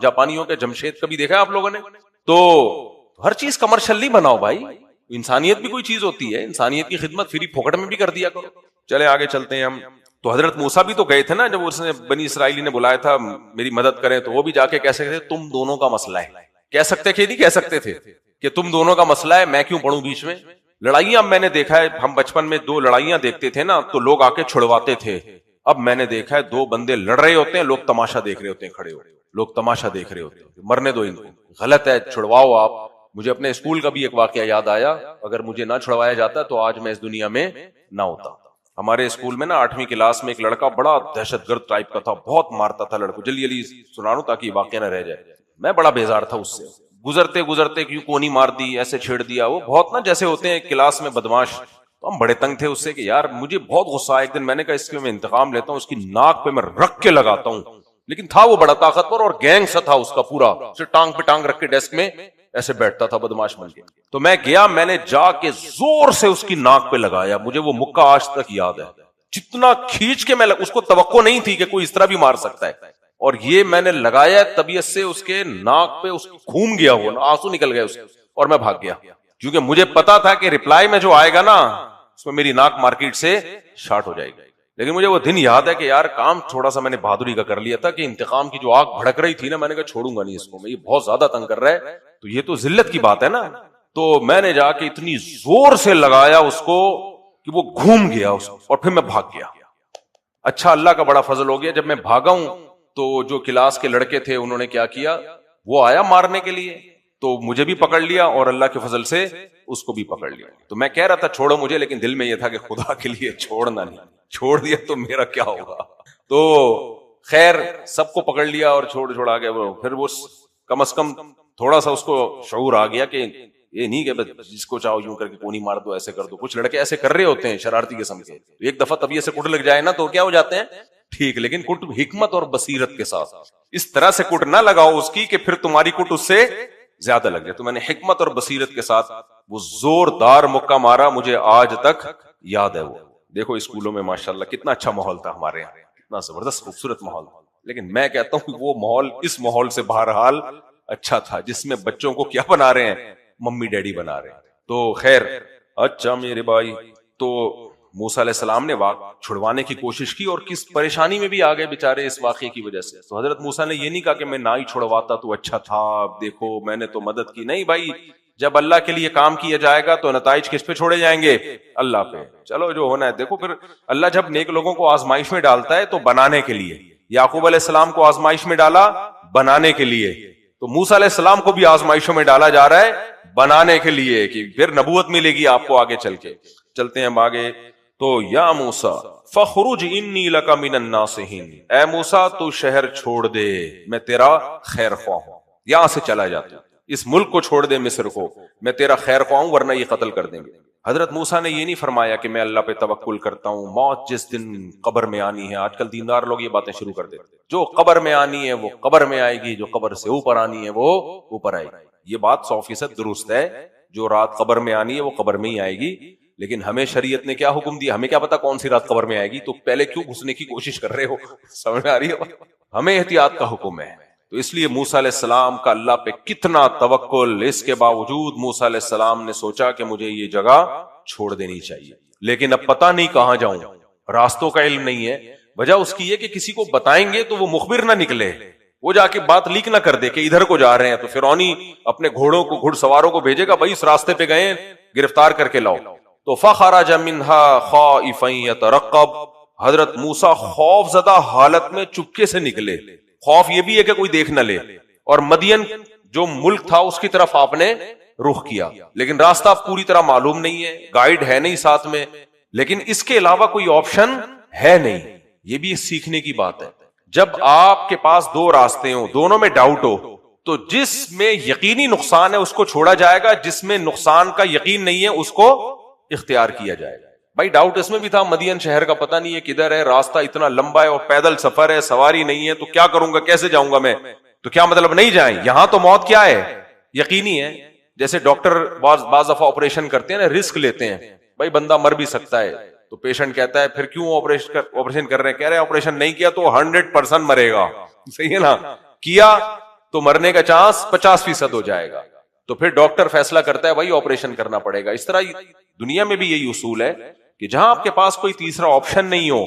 جاپانیوں کے جمشید کبھی دیکھا آپ لوگوں نے؟ تو ہر چیز کمرشل نہیں بناؤ بھائی. انسانیت بھی کوئی چیز ہوتی ہے, انسانیت کی خدمت فری پھوکٹ میں بھی کر دیا کرو. چلے آگے چلتے ہیں ہم. تو حضرت موسیٰ بھی تو گئے تھے نا, جب اس نے بنی اسرائیلی نے بلایا تھا میری مدد کریں, تو وہ بھی جا کے کہہ سکتے تھے تم دونوں کا مسئلہ ہے. کہہ سکتے کہ نہیں کہہ سکتے تھے کہ تم دونوں کا مسئلہ ہے, میں کیوں پڑھوں بیچ میں. لڑائیاں میں نے دیکھا ہے, ہم بچپن میں 2 لڑائیاں دیکھتے تھے نا تو لوگ آ کے چھڑواتے تھے. اب میں نے دیکھا ہے 2 بندے لڑ رہے ہوتے ہیں, لوگ تماشا دیکھ رہے ہوتے ہیں, کھڑے ہو لوگ تماشا دیکھ رہے ہوتے ہیں. مرنے دو ان کو, غلط ہے, چھڑواؤ آپ. مجھے اپنے اسکول کا بھی ایک واقعہ یاد آیا, اگر مجھے نہ چھڑوایا جاتا تو آج میں اس دنیا میں نہ ہوتا. ہمارے اسکول میں نا 8ویں کلاس میں ایک لڑکا بڑا دہشت گرد ٹائپ کا تھا, بہت مارتا تھا لڑکوں. جلدی سنا رہا ہوں تاکہ واقعہ نہ رہ جائے. میں بڑا بیزار تھا اس سے. گزرتے کیوں کونی مار دی, ایسے چھیڑ دیا. وہ بہت نا جیسے ہوتے ہیں کلاس میں بدماش, تو ہم بڑے تنگ تھے اس سے کہ یار مجھے بہت غصہ آیا. ایک دن میں نے کہا اس کے میں انتقام لیتا ہوں, اس کی ناک پہ میں رکھ کے لگاتا ہوں. لیکن تھا وہ بڑا طاقتور اور گینگ سا تھا اس کا پورا, اسے ٹانگ پہ ٹانگ رکھ کے ڈیسک میں ایسے بیٹھتا تھا بدماش بن کے. تو میں گیا, میں نے جا کے زور سے اس کی ناک پہ لگایا. مجھے وہ مکہ آج تک یاد ہے, جتنا کھینچ کے میں اس کو توقع نہیں تھی کہ کوئی اس طرح بھی مار سکتا ہے. اور یہ میں نے لگایا, طبیعت سے اس کے ناک پہ اس گھوم گیا, وہ آنسو نکل گئے اس کے, اور میں بھاگ گیا. کیونکہ مجھے پتا تھا کہ ریپلائی میں جو آئے گا نا اس میں میری ناک مارکیٹ سے شارٹ ہو جائے گی. لیکن مجھے وہ دن یاد ہے کہ یار کام تھوڑا سا میں نے بہادری کا کر لیا تھا کہ انتقام کی جو آگ بھڑک رہی تھی نا, میں نے کہا چھوڑوں گا نہیں اس کو, میں یہ بہت زیادہ تنگ کر رہا ہے, تو یہ تو ذلت کی بات ہے نا. تو میں نے جا کے اتنی زور سے لگایا اس کو کہ وہ گھوم گیا اور پھر میں بھاگ گیا. اچھا اللہ کا بڑا فضل ہو گیا, جب میں بھاگا ہوں تو جو کلاس کے لڑکے تھے انہوں نے کیا کیا, وہ آیا مارنے کے لیے, تو مجھے بھی پکڑ لیا اور اللہ کے فضل سے اس کو بھی پکڑ لیا. تو میں کہہ رہا تھا چھوڑو مجھے, لیکن دل میں یہ تھا کہ خدا کے لیے چھوڑنا نہیں, چھوڑ دیا تو میرا کیا ہوگا. تو خیر سب کو پکڑ لیا اور چھوڑا گیا. پھر وہ کم از کم تھوڑا سا اس کو شعور آ گیا کہ یہ نہیں کہ جس کو چاہو یوں کر کے کونی مار دو, ایسے کر دو. کچھ لڑکے ایسے کر رہے ہوتے ہیں شرارتی قسم کے, ایک دفعہ طبیعت سے کٹ لگ جائے نا تو کیا ہو جاتے ہیں ٹھیک, لیکن کٹ حکمت اور بصیرت کے ساتھ, اس طرح سے کٹ نہ لگاؤ اس کی کہ پھر تمہاری کٹ اس سے زیادہ لگ جائے. تو میں نے حکمت اور بصیرت کے ساتھ وہ زوردار مکہ مارا, مجھے آج تک یاد ہے. وہ دیکھو اسکولوں میں ماشاءاللہ کتنا اچھا ماحول تھا ہمارے یہاں, کتنا زبردست خوبصورت ماحول. لیکن میں کہتا ہوں وہ ماحول اس ماحول سے بہرحال اچھا تھا جس میں بچوں کو کیا بنا رہے ہیں, ممی ڈیڈی بنا رہے ہیں. تو خیر اچھا میرے بھائی, تو موسیٰ علیہ السلام نے چھڑوانے کی کوشش کی اور کس پریشانی میں بھی آ گئے بیچارے اس واقعے کی وجہ سے. تو حضرت موسیٰ نے یہ نہیں کہا کہ میں نہ ہی چھڑواتا تو اچھا تھا, دیکھو میں نے تو مدد کی. نہیں بھائی, جب اللہ کے لیے کام کیا جائے گا تو نتائج کس پہ چھوڑے جائیں گے؟ اللہ پہ. چلو جو ہونا ہے دیکھو. پھر اللہ جب نیک لوگوں کو آزمائش میں ڈالتا ہے تو بنانے کے لیے. یعقوب علیہ السلام کو آزمائش میں ڈالا بنانے کے لیے, تو موسیٰ علیہ السلام کو بھی آزمائشوں میں ڈالا جا رہا ہے بنانے کے لیے کہ پھر نبوت ملے گی آپ کو آگے چل کے. چلتے ہیں ہم آگے. تو یا موسیٰ فخرج انی لک من الناصحین, اے موسیٰ تو شہر چھوڑ دے, میں تیرا خیر خواہ ہوں, یہاں سے چلا جاتا, اس ملک کو چھوڑ دے, مصر کو, میں تیرا خیر خواہ ہوں ورنہ یہ قتل کر دیں گے. حضرت موسیٰ نے یہ نہیں فرمایا کہ میں اللہ پہ توکل کرتا ہوں, موت جس دن قبر میں آنی ہے. آج کل دیندار لوگ یہ باتیں شروع کر دیتے, جو قبر میں آنی ہے وہ قبر میں آئے گی, جو قبر سے اوپر آنی ہے وہ اوپر آئے گی. یہ بات 100% درست ہے, جو رات قبر میں آنی ہے وہ قبر میں ہی آئے گی. لیکن ہمیں شریعت نے کیا حکم دیا؟ ہمیں کیا پتا کون سی رات قبر میں آئے گی, تو پہلے کیوں گھسنے کی کوشش کر رہے ہو؟ سمجھ آ رہی ہے؟ ہمیں احتیاط کا حکم ہے. تو اس لیے موسیٰ علیہ السلام کا اللہ پہ کتنا توکل, اس کے باوجود موسیٰ علیہ السلام نے سوچا کہ مجھے یہ جگہ چھوڑ دینی چاہیے, لیکن اب پتہ نہیں کہاں جاؤں, راستوں کا علم نہیں ہے. وجہ اس کی یہ کہ کسی کو بتائیں گے تو وہ مخبر نہ نکلے, وہ جا کے بات لیک نہ کر دے کہ ادھر کو جا رہے ہیں, تو فرعونی اپنے گھوڑوں کو, گھڑ سواروں کو بھیجے گا, بھائی اس راستے پہ گئے, گرفتار کر کے لاؤ. تو فخرج منها خائفا يترقب, حضرت موسیٰ خوف زدہ حالت میں چپکے سے نکلے. خوف یہ بھی ہے کہ کوئی دیکھ نہ لے, اور مدین جو ملک تھا اس کی طرف آپ نے رخ کیا, لیکن راستہ پوری طرح معلوم نہیں ہے, گائیڈ ہے نہیں ساتھ میں, لیکن اس کے علاوہ کوئی آپشن ہے نہیں. یہ بھی سیکھنے کی بات ہے. جب آپ کے پاس دو راستے ہوں, دونوں میں ڈاؤٹ ہو, تو جس میں یقینی نقصان ہے اس کو چھوڑا جائے گا, جس میں نقصان کا یقین نہیں ہے اس کو اختیار کیا جائے گا. بھائی ڈاؤٹ اس میں بھی تھا, مدین شہر کا پتہ نہیں ہے کدھر ہے, راستہ اتنا لمبا ہے اور پیدل سفر ہے, سواری نہیں ہے, تو کیا کروں گا, کیسے جاؤں گا میں؟ تو کیا مطلب نہیں جائیں؟ یہاں تو موت کیا ہے, یقینی ہے. جیسے ڈاکٹر بعض دفعہ آپریشن کرتے ہیں نا, رسک لیتے ہیں, بھائی بندہ مر بھی سکتا ہے, تو پیشنٹ کہتا ہے پھر کیوں آپریشن کر رہے ہیں؟ کہہ رہے ہیں آپریشن نہیں کیا تو 100% مرے گا. صحیح ہے نا, کیا تو مرنے کا چانس 50% ہو جائے گا. تو پھر ڈاکٹر فیصلہ کرتا ہے بھائی آپریشن کرنا پڑے گا. اس طرح دنیا میں بھی یہی اصول ہے کہ جہاں آپ کے پاس کوئی تیسرا آپشن نہیں ہو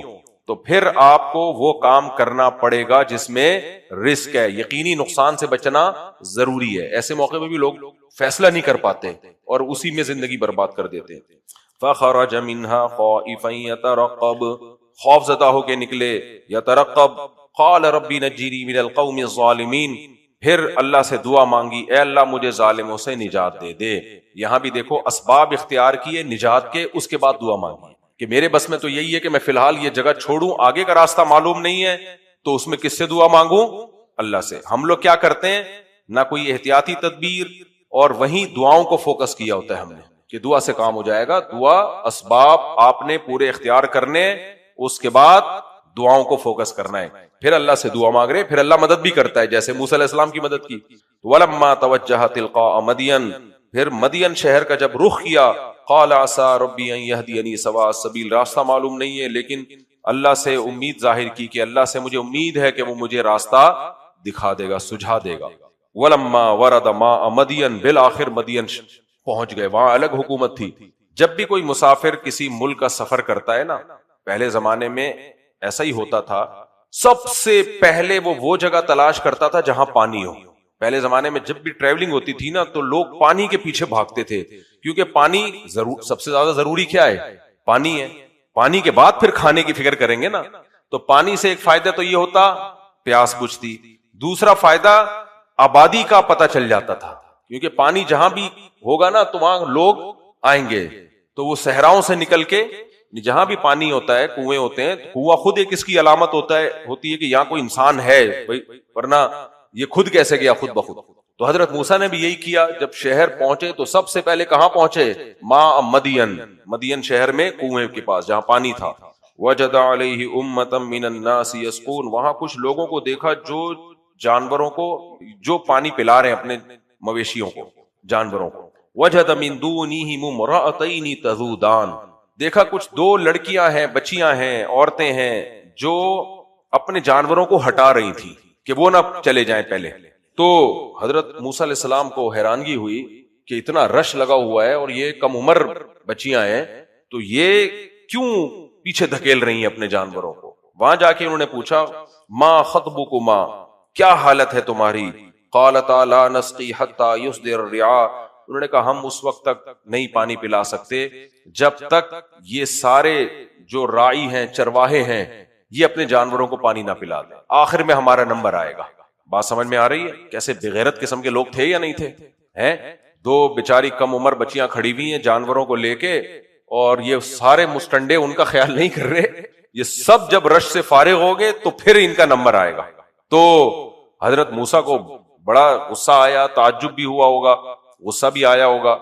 تو پھر آپ کو وہ کام کرنا پڑے گا جس میں رسک ہے, یقینی نقصان سے بچنا ضروری ہے. ایسے موقع پہ بھی لوگ فیصلہ نہیں کر پاتے اور اسی میں زندگی برباد کر دیتے. فخرج منها خائفا يترقب, خوف زدہ ہو کے نکلے, یترقب. قال ربی نجنی من القوم الظالمین, پھر اللہ سے دعا مانگی, اے اللہ مجھے ظالموں سے نجات دے دے. یہاں بھی دیکھو اسباب اختیار کیے نجات کے, اس کے بعد دعا مانگی کہ میرے بس میں تو یہی ہے کہ میں فی الحال یہ جگہ چھوڑوں, آگے کا راستہ معلوم نہیں ہے, تو اس میں کس سے دعا مانگوں؟ اللہ سے. ہم لوگ کیا کرتے ہیں, نہ کوئی احتیاطی تدبیر, اور وہیں دعاؤں کو فوکس کیا ہوتا ہے ہم نے کہ دعا سے کام ہو جائے گا. دعا اسباب آپ نے پورے اختیار کرنے, اس کے بعد دعاؤں کو فوکس کرنا ہے. پھر اللہ سے دعا مانگ رہے, پھر اللہ مدد بھی کرتا ہے, جیسے موسیٰ علیہ السلام کی مدد کی. وَلَمَّا تَوَجَّهَ تِلْقَاءَ مَدْيَنَ, پھر مدین شہر کا جب رخ کیا, قال عسى ربی ان يهديني سواء السبيل, راستہ معلوم نہیں ہے لیکن اللہ سے امید ظاہر کی کہ اللہ سے مجھے امید ہے کہ وہ مجھے راستہ دکھا دے گا, سجھا دے گا. وَلَمَّا وَرَدَ مَاءَ مَدْيَنَ, بالآخر مدین پہنچ گئے, وہاں الگ حکومت تھی. جب بھی کوئی مسافر کسی ملک کا سفر کرتا ہے نا, پہلے زمانے میں ایسا ہی ہوتا تھا, سب سے پہلے وہ جگہ تلاش کرتا تھا جہاں پانی ہو. پہلے زمانے میں جب بھی ٹریولنگ ہوتی تھی نا تو لوگ پانی کے پیچھے بھاگتے تھے, کیونکہ پانی سب سے زیادہ ضروری کیا ہے, پانی ہے. پانی کے بعد پھر کھانے کی فکر کریں گے نا. تو پانی سے ایک فائدہ تو یہ ہوتا, پیاس بجھتی. دوسرا فائدہ آبادی کا پتہ چل جاتا تھا, کیونکہ پانی جہاں بھی ہوگا نا تو وہاں لوگ آئیں گے. تو وہ صحراؤں سے نکل کے جہاں بھی پانی ہوتا ہے, کنویں ہوتے ہیں, کنواں خود ایک اس کی علامت ہوتی ہے کہ یہاں کوئی انسان ہے, ورنہ یہ خود کیسے گیا خود بخود. تو حضرت موسیٰ نے بھی یہی کیا, جب شہر پہنچے تو سب سے پہلے کہاں پہنچے, ماء مدین, مدین شہر میں کنویں کے پاس جہاں پانی تھا. وجد علیہ امۃ من الناس یسقون, وہاں کچھ لوگوں کو دیکھا جو جانوروں کو, جو پانی پلا رہے ہیں اپنے مویشیوں کو, جانوروں کو. وجد من دونہم امرأتین تذودان, دیکھا کچھ دو لڑکیاں ہیں, بچیاں ہیں, عورتیں ہیں جو اپنے جانوروں کو ہٹا رہی تھی کہ وہ نہ چلے جائیں پہلے. تو حضرت موسیٰ علیہ السلام کو حیرانگی ہوئی کہ اتنا رش لگا ہوا ہے اور یہ کم عمر بچیاں ہیں, تو یہ کیوں پیچھے دھکیل رہی ہیں اپنے جانوروں کو؟ وہاں جا کے انہوں نے پوچھا ما خطبکما، کیا حالت ہے تمہاری؟ قالتا لا نسقی حتی یصدر الرعاء، انہوں نے کہا ہم اس وقت تک نہیں پانی پلا سکتے جب تک یہ سارے جو راعی ہیں، چرواہے ہیں، یہ اپنے جانوروں کو پانی نہ پلا دیں، آخر میں ہمارا نمبر آئے گا۔ بات سمجھ میں آ رہی ہے؟ کیسے بغیرت قسم کے لوگ تھے یا نہیں تھے؟ ہیں دو بیچاری کم عمر بچیاں کھڑی ہوئی ہیں جانوروں کو لے کے، اور یہ سارے مستنڈے ان کا خیال نہیں کر رہے، یہ سب جب رش سے فارغ ہو گئے تو پھر ان کا نمبر آئے گا۔ تو حضرت موسیٰ کو بڑا غصہ آیا، تعجب بھی ہوا ہوگا، غصہ بھی آیا ہوگا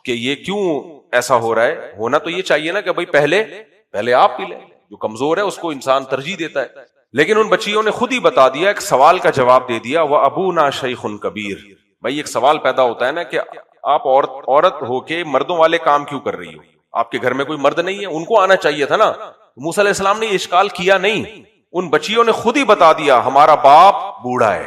کہ یہ کیوں ایسا ہو رہا ہے؟ ہونا تو یہ چاہیے نا کہ بھائی پہلے آپ پی لیں، جو کمزور ہے اس کو انسان ترجیح دیتا ہے۔ لیکن ان بچیوں نے خود ہی بتا دیا، ایک سوال کا جواب دے دیا، وَأَبُونَا شَيْخٌ كَبِيرٌ۔ بھائی ایک سوال پیدا ہوتا ہے نا کہ آپ عورت ہو کے مردوں والے کام کیوں کر رہی ہو؟ آپ کے گھر میں کوئی مرد نہیں ہے؟ ان کو آنا چاہیے تھا نا۔ موسیٰ علیہ السلام نے یہ اشکال کیا نہیں، ان بچیوں نے خود ہی بتا دیا ہمارا باپ بوڑھا ہے،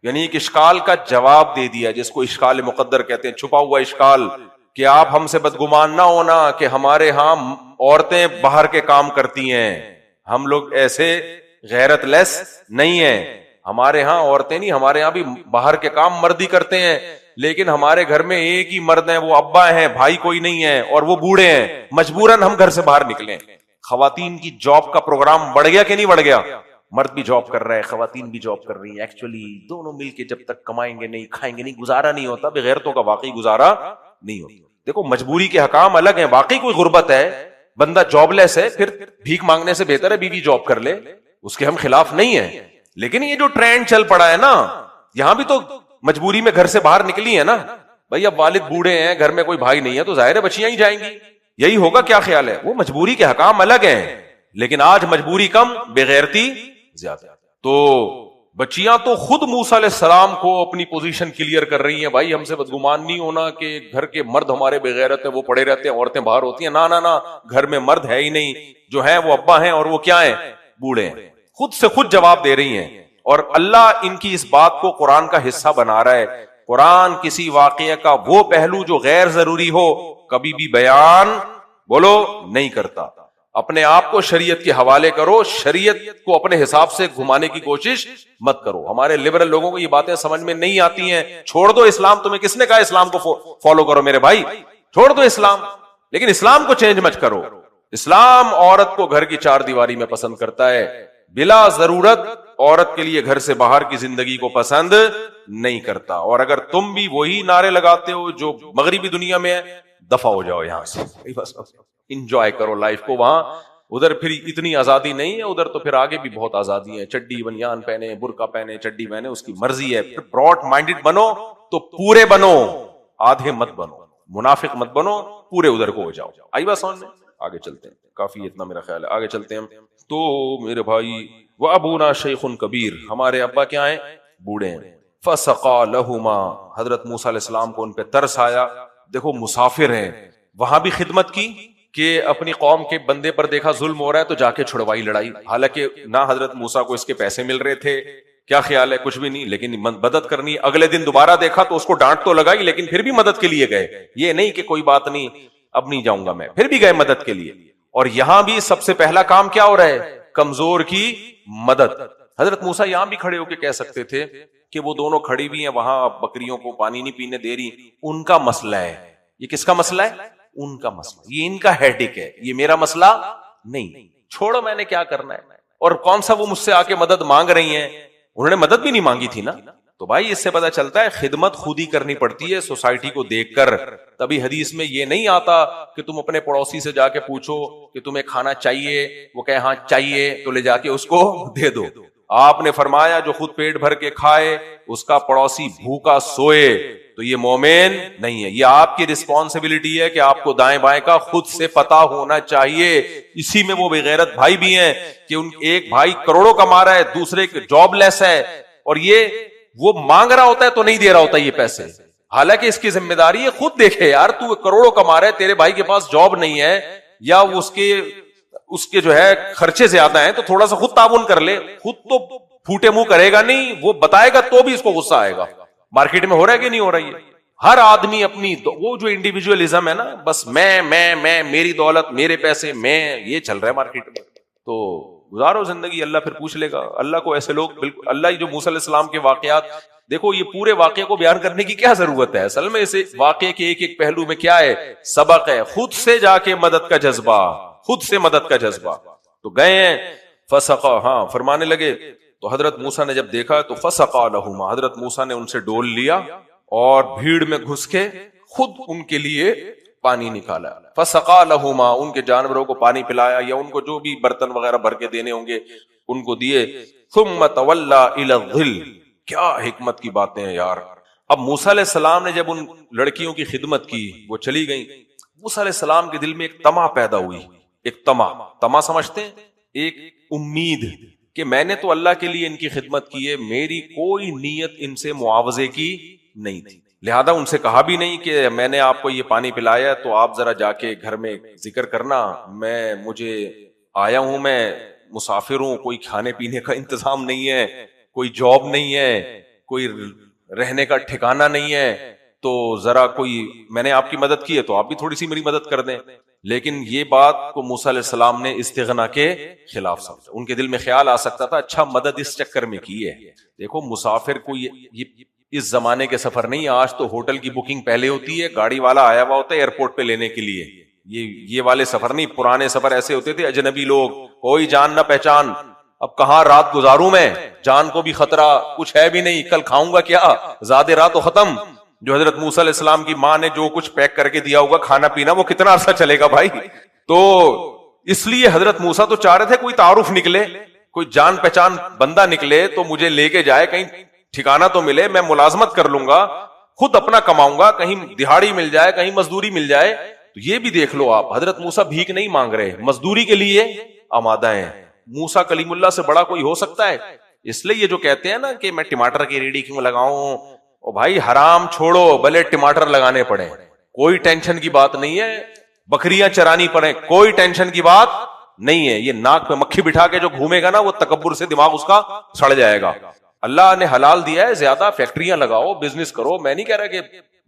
یعنی ایک اشکال کا جواب دے دیا، جس کو اشکال مقدر کہتے ہیں، چھپا ہوا اشکال، کہ آپ ہم سے بدگمان نہ ہونا کہ ہمارے ہاں عورتیں باہر کے کام کرتی ہیں، ہم لوگ ایسے غیرت لیس نہیں ہیں، ہمارے ہاں عورتیں نہیں، ہمارے ہاں بھی باہر کے کام مرد ہی کرتے ہیں، لیکن ہمارے گھر میں ایک ہی مرد ہیں، وہ ابا ہیں، بھائی کوئی نہیں ہے، اور وہ بوڑھے ہیں، مجبوراً ہم گھر سے باہر نکلیں۔ خواتین کی جاب کا پروگرام بڑھ گیا کہ نہیں بڑھ گیا؟ مرد بھی جاب کر رہا ہے، خواتین بھی جاب کر رہی ہیں، ایکچولی دونوں مل کے جب تک کمائیں گے نہیں، کھائیں گے نہیں، گزارا نہیں ہوتا، بغیرتوں کا واقعی گزارا نہیں ہوتا۔ دیکھو مجبوری کے حکام الگ ہیں، واقعی کوئی غربت ہے، بندہ جاب لیس ہے، پھر بھیک مانگنے سے بہتر ہے بیوی جاب کر لے، اس کے ہم خلاف نہیں ہیں، لیکن یہ جو ٹرینڈ چل پڑا ہے نا، یہاں بھی تو مجبوری میں گھر سے باہر نکلی ہے نا بھائی، اب والد بوڑھے ہیں، گھر میں کوئی بھائی نہیں ہے، تو ظاہر ہے بچیاں ہی جائیں گی، یہی ہوگا۔ کیا خیال ہے؟ وہ مجبوری کے حکام الگ ہیں، لیکن آج مجبوری کم، بغیرتی زیادہ۔ تو بچیاں تو خود موسیٰ علیہ السلام کو اپنی پوزیشن کلیئر کر رہی ہیں، بھائی ہم سے بدگمان نہیں ہونا کہ گھر کے مرد ہمارے بغیرت ہیں، وہ پڑے رہتے ہیں، عورتیں باہر ہوتی ہیں، نہ گھر میں مرد ہے ہی نہیں، جو ہیں وہ ابا ہیں، اور وہ کیا ہیں؟ بوڑھے ہیں۔ خود سے خود جواب دے رہی ہیں، اور اللہ ان کی اس بات کو قرآن کا حصہ بنا رہا ہے۔ قرآن کسی واقعے کا وہ پہلو جو غیر ضروری ہو کبھی بھی بیان بولو نہیں کرتا۔ اپنے آپ کو شریعت کے حوالے کرو، شریعت کو اپنے حساب سے گھمانے کی کوشش مت کرو۔ ہمارے لبرل لوگوں کو یہ باتیں سمجھ میں نہیں آتی ہیں، چھوڑ دو اسلام، تمہیں کس نے کہا اسلام کو فالو کرو میرے بھائی؟ چھوڑ دو اسلام، لیکن اسلام کو چینج مت کرو۔ اسلام عورت کو گھر کی چار دیواری میں پسند کرتا ہے، بلا ضرورت عورت کے لیے گھر سے باہر کی زندگی کو پسند نہیں کرتا۔ اور اگر تم بھی وہی نعرے لگاتے ہو جو مغربی دنیا میں ہے، دفع ہو جاؤ یہاں سے، انجوائے کرو لائف کو وہاں۔ ادھر پھر اتنی آزادی نہیں ہے، ادھر تو پھر آگے بھی بہت آزادی ہے، چڈی بنیان پہنے، برقع پہنے، چڈی پہنے، اس کی مرضی ہے۔ پھر براڈ مائنڈڈ بنو تو پورے بنو، آدھے مت بنو، منافق مت بنو، پورے ادھر کو ہو جاؤ۔ آئی بات سمجھ میں؟ آگے چلتے ہیں، کافی اتنا میرا خیال ہے، آگے چلتے ہیں۔ تو میرے بھائی وَأَبُونَا شَيْخٌ كَبِيرٌ، ہمارے ابا کیا ہیں؟ بوڑھے ہیں۔ فَسَقَى لَهُمَا، حضرت موسیٰ علیہ السلام کو ان پہ ترس آیا۔ دیکھو مسافر ہیں، وہاں بھی خدمت کی کہ اپنی قوم کے بندے پر دیکھا ظلم ہو رہا ہے تو جا کے چھڑوائی لڑائی، حالانکہ نہ حضرت موسیٰ کو اس کے پیسے مل رہے تھے، کیا خیال ہے؟ کچھ بھی نہیں، لیکن مدد کرنی۔ اگلے دن دوبارہ دیکھا تو اس کو ڈانٹ تو لگائی، لیکن پھر بھی مدد کے لیے گئے، یہ نہیں کہ کوئی بات نہیں اب نہیں جاؤں گا میں، پھر بھی گئے مدد کے لیے۔ اور یہاں بھی سب سے پہلا کام کیا ہو رہا ہے؟ کمزور کی مدد۔ حضرت موسیٰ یہاں بھی کھڑے ہو کے کہہ سکتے تھے کہ وہ دونوں کھڑی ہوئی ہیں وہاں، بکریوں کو پانی نہیں پینے دے رہی، ان کا مسئلہ ہے۔ یہ کس کا مسئلہ ہے؟ ان کا مسئلہ، یہ ان کا ہیڈک ہے، یہ میرا مسئلہ نہیں، چھوڑو میں نے کیا کرنا ہے۔ اور کون سا وہ مجھ سے آ کے مدد مانگ رہی ہیں؟ انہوں نے مدد بھی نہیں مانگی تھی نا۔ تو بھائی اس سے پتہ چلتا ہے خدمت خود ہی کرنی پڑتی ہے سوسائٹی کو دیکھ کر۔ تبھی حدیث میں یہ نہیں آتا کہ تم اپنے پڑوسی سے جا کے پوچھو کہ تمہیں کھانا چاہیے، وہ کہے ہاں چاہیے، تو لے جا کے اس کو دے دو۔ آپ نے فرمایا جو خود پیٹ بھر کے کھائے اس کا پڑوسی بھوکا سوئے تو یہ مومن نہیں ہے۔ یہ آپ کی رسپانسبلٹی ہے کہ آپ کو دائیں بائیں کا خود سے پتا ہونا چاہیے۔ اسی میں وہ بغیرت بھائی بھی ہیں کہ ان ایک بھائی کروڑوں کما رہا ہے، دوسرے جاب لیس ہے، اور یہ وہ مانگ رہا ہوتا ہے تو نہیں دے رہا ہوتا یہ پیسے، حالانکہ اس کی ذمہ داری ہے خود دیکھے یار، تو کروڑوں کما رہا ہے، تیرے بھائی کے پاس جاب نہیں ہے، یا اس کے جو ہے خرچے زیادہ ہیں، تو تھوڑا سا خود تعاون کر لے۔ خود تو پھوٹے منہ کرے گا نہیں، وہ بتائے گا تو بھی اس کو غصہ آئے گا۔ مارکیٹ میں ہو رہا ہے کہ نہیں ہو رہا ہے؟ ہر آدمی اپنی وہ جو انڈیویجولزم ہے نا، بس میں میری دولت میرے پیسے میں، یہ چل رہا ہے مارکیٹ میں. تو گزارو زندگی، اللہ پھر پوچھ لے گا. اللہ کو ایسے لوگ بالکل، اللہ ہی جو موسیٰ علیہ السلام کے واقعات، دیکھو یہ پورے واقعے کو بیان کرنے کی کیا ضرورت ہے، اصل میں اسے واقعے کے ایک ایک پہلو میں کیا ہے، سبق ہے. خود سے جا کے مدد کا جذبہ، خود سے مدد کا جذبہ. تو گئے ہیں فسقا، ہاں فرمانے لگے. تو حضرت موسیٰ نے جب دیکھا تو فسقا لہما، حضرت موسیٰ نے ان سے ڈول لیا اور بھیڑ میں گھس کے خود ان کے لیے پانی نکالا. فسقا لہما، ان کے جانوروں کو پانی پلایا، یا ان کو جو بھی برتن وغیرہ بھر کے دینے ہوں گے ان کو دیے. ثم تولی الی الظل، کیا حکمت کی باتیں ہیں یار. اب موسیٰ علیہ السلام نے جب ان لڑکیوں کی خدمت کی، وہ چلی گئیں، موسیٰ علیہ السلام کے دل میں ایک طمع پیدا ہوئی. ایک طمع سمجھتے ہیں، ایک امید کہ میں نے تو اللہ کے لیے ان کی خدمت کی ہے، میری کوئی نیت ان سے معاوضے کی نہیں تھی، لہذا ان سے کہا بھی نہیں کہ میں نے آپ کو یہ پانی پلایا تو آپ ذرا جا کے گھر میں ذکر کرنا، مجھے آیا ہوں، میں مسافر ہوں، کوئی کھانے پینے کا انتظام نہیں ہے، کوئی جاب نہیں ہے، کوئی رہنے کا ٹھکانہ نہیں ہے، تو ذرا کوئی میں نے آپ کی مدد کی ہے تو آپ بھی تھوڑی سی میری مدد کر دیں. لیکن یہ بات کو موسیٰ علیہ السلام نے استغنا کے خلاف سمجھا. ان کے دل میں خیال آ سکتا تھا اچھا مدد اس چکر میں کی ہے. دیکھو مسافر کو یہ اس زمانے کے سفر نہیں، آج تو ہوٹل کی بکنگ پہلے ہوتی ہے، گاڑی والا آیا ہوا ہوتا ہے ایئرپورٹ پہ لینے کے لیے. یہ والے سفر نہیں، پرانے سفر ایسے ہوتے تھے اجنبی لوگ، کوئی جان نہ پہچان، اب کہاں رات گزاروں میں، جان کو بھی خطرہ، کچھ ہے بھی نہیں، کل کھاؤں گا کیا، زاد رات و ختم. جو حضرت موسیٰ علیہ السلام کی ماں نے جو کچھ پیک کر کے دیا ہوگا کھانا پینا، وہ کتنا عرصہ چلے گا بھائی. تو اس لیے حضرت موسیٰ تو چاہ رہے تھے کوئی تعارف نکلے، کوئی جان پہچان بندہ نکلے تو مجھے لے کے جائے، کہیں ٹھکانہ تو ملے، میں ملازمت کر لوں گا، خود اپنا کماؤں گا، کہیں دہاڑی مل جائے، کہیں مزدوری مل جائے. تو یہ بھی دیکھ لو آپ، حضرت موسیٰ بھیک نہیں مانگ رہے، مزدوری کے لیے آمادہ ہیں. موسیٰ کلیم اللہ سے بڑا کوئی ہو سکتا ہے؟ اس لیے یہ جو کہتے ہیں نا کہ میں ٹماٹر کی ریڑھی کیوں لگاؤں، او بھائی حرام چھوڑو، بھلے ٹماٹر لگانے پڑے، کوئی ٹینشن کی بات نہیں ہے. بکریاں چرانی پڑے، کوئی ٹینشن کی بات نہیں ہے. یہ ناک پہ مکھی بٹھا کے جو گھومے گا نا، وہ تکبر سے دماغ اس کا سڑ جائے گا. اللہ نے حلال دیا ہے، زیادہ فیکٹریاں لگاؤ، بزنس کرو. میں نہیں کہہ رہا کہ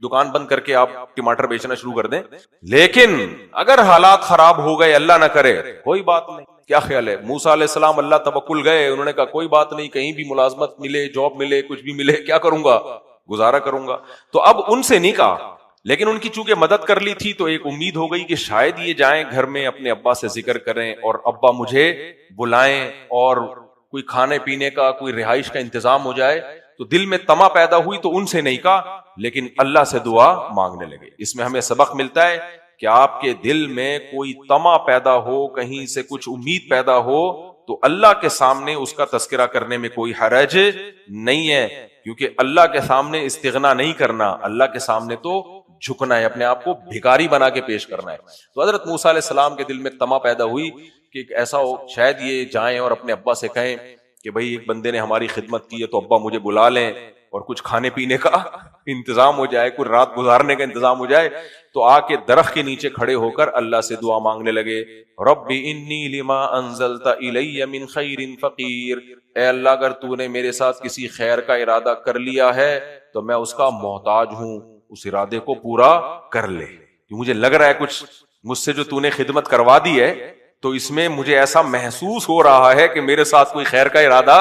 دکان بند کر کے آپ ٹماٹر بیچنا شروع کر دیں، لیکن اگر حالات خراب ہو گئے، اللہ نہ کرے، کوئی بات نہیں. کیا خیال ہے؟ موسیٰ علیہ السلام اللہ توکل گئے، انہوں نے کہا کوئی بات نہیں، کہیں بھی ملازمت ملے، جاب ملے، کچھ بھی ملے، کیا کروں گا، گزارا کروں گا. تو اب ان سے نہیں کہا، لیکن ان کی چونکہ مدد کر لی تھی تو ایک امید ہو گئی کہ شاید یہ جائیں گھر میں اپنے ابا سے ذکر کریں اور ابا مجھے بلائیں اور کوئی کھانے پینے کا، کوئی رہائش کا انتظام ہو جائے. تو دل میں طمع پیدا ہوئی تو ان سے نہیں کہا، لیکن اللہ سے دعا مانگنے لگے. اس میں ہمیں سبق ملتا ہے کہ آپ کے دل میں کوئی طمع پیدا ہو، کہیں سے کچھ امید پیدا ہو، تو اللہ کے سامنے اس کا تذکرہ کرنے میں کوئی حرج نہیں ہے، کیونکہ اللہ کے سامنے استغنا نہیں کرنا، اللہ کے سامنے تو جھکنا ہے، اپنے آپ کو بھکاری بنا کے پیش کرنا ہے. تو حضرت موسیٰ علیہ السلام کے دل میں طمع پیدا ہوئی کہ ایسا ہو شاید یہ جائیں اور اپنے ابا سے کہیں کہ بھئی ایک بندے نے ہماری خدمت کی ہے تو ابا مجھے بلا لیں اور کچھ کھانے پینے کا انتظام ہو جائے، کوئی رات گزارنے کا انتظام ہو جائے. تو آ کے درخت کے نیچے کھڑے ہو کر اللہ سے دعا مانگنے لگے. رب انی لما انزلت الی من خیر فقیر، اے اللہ اگر تو نے میرے ساتھ کسی خیر کا ارادہ کر لیا ہے تو میں اس کا محتاج ہوں، اس ارادے کو پورا کر لے. مجھے لگ رہا ہے کچھ مجھ سے جو تو نے خدمت کروا دی ہے تو اس میں مجھے ایسا محسوس ہو رہا ہے کہ میرے ساتھ کوئی خیر کا ارادہ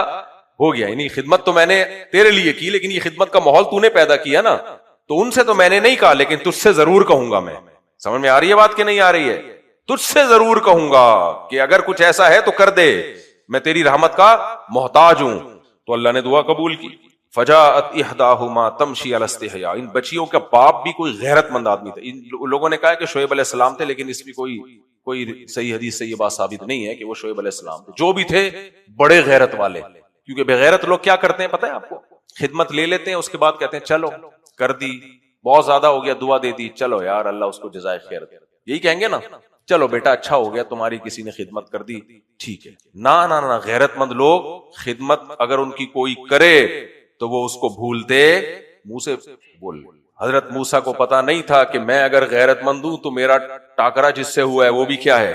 ہو گیا. یعنی خدمت تو میں نے تیرے لیے کی، لیکن یہ خدمت کا ماحول تو نے پیدا کیا نا، تو ان سے تو میں نے نہیں کہا، لیکن تجھ سے ضرور کہوں گا. میں سمجھ میں آ رہی ہے بات کہ نہیں آ رہی ہے؟ تجھ سے ضرور کہوں گا کہ اگر کچھ ایسا ہے تو کر دے، میں تیری رحمت کا محتاج ہوں. تو اللہ نے دعا قبول کی. فجاءت احداہما تمشی علی استحیاء، ان بچیوں کا باپ بھی کوئی غیرت مند آدمی تھا. ان لوگوں نے کہا کہ شعیب علیہ السلام تھے، لیکن اس میں کوئی صحیح حدیث سے یہ بات ثابت نہیں ہے کہ وہ شعیب علیہ السلام تھے. جو بھی تھے بڑے غیرت والے، کیونکہ بغیرت لوگ کیا کرتے ہیں پتہ ہے آپ کو؟ خدمت لے لیتے ہیں، اس کے بعد کہتے ہیں چلو کر دی، بہت زیادہ ہو گیا، دعا دے دی، چلو یار اللہ اس کو جزائے خیر دے، یہی کہیں گے نا، چلو بیٹا اچھا ہو گیا تمہاری کسی نے خدمت کر دی، ٹھیک ہے. نہ غیرت مند لوگ خدمت اگر ان کی کوئی کرے تو وہ اس کو بھولتے منہ سے بول. حضرت موسیٰ کو پتا نہیں تھا کہ میں اگر غیرت مند ہوں تو میرا ٹاکرا جس سے ہوا ہے وہ بھی کیا ہے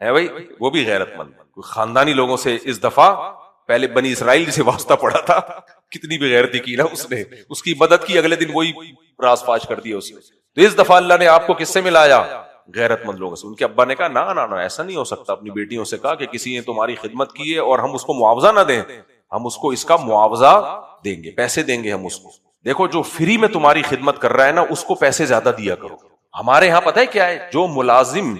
بھائی، وہ بھی غیرت مند. کوئی خاندانی لوگوں سے اس دفعہ پہلے بنی اسرائیل سے واسطہ پڑا تھا، کتنی بھی غیرتی کی نا اس نے, اس کی مدد کی, اگلے دن وہی راز فاش کر دیا اس نے. تو اس دفعہ اللہ نے آپ کو کس سے ملایا؟ غیرت مند لوگوں سے. ان کے ابا نے کہا نا ایسا نہیں ہو سکتا. اپنی بیٹیوں سے کہا کہ کسی نے تمہاری خدمت کی ہے اور ہم اس کو معاوضہ نہ دیں, ہم اس کو اس کا معاوضہ دیں گے, پیسے دیں گے ہم اس کو. دیکھو جو فری میں تمہاری خدمت کر رہا ہے نا, اس کو پیسے زیادہ دیا کرو. ہمارے یہاں پتہ ہے کیا ہے, جو ملازم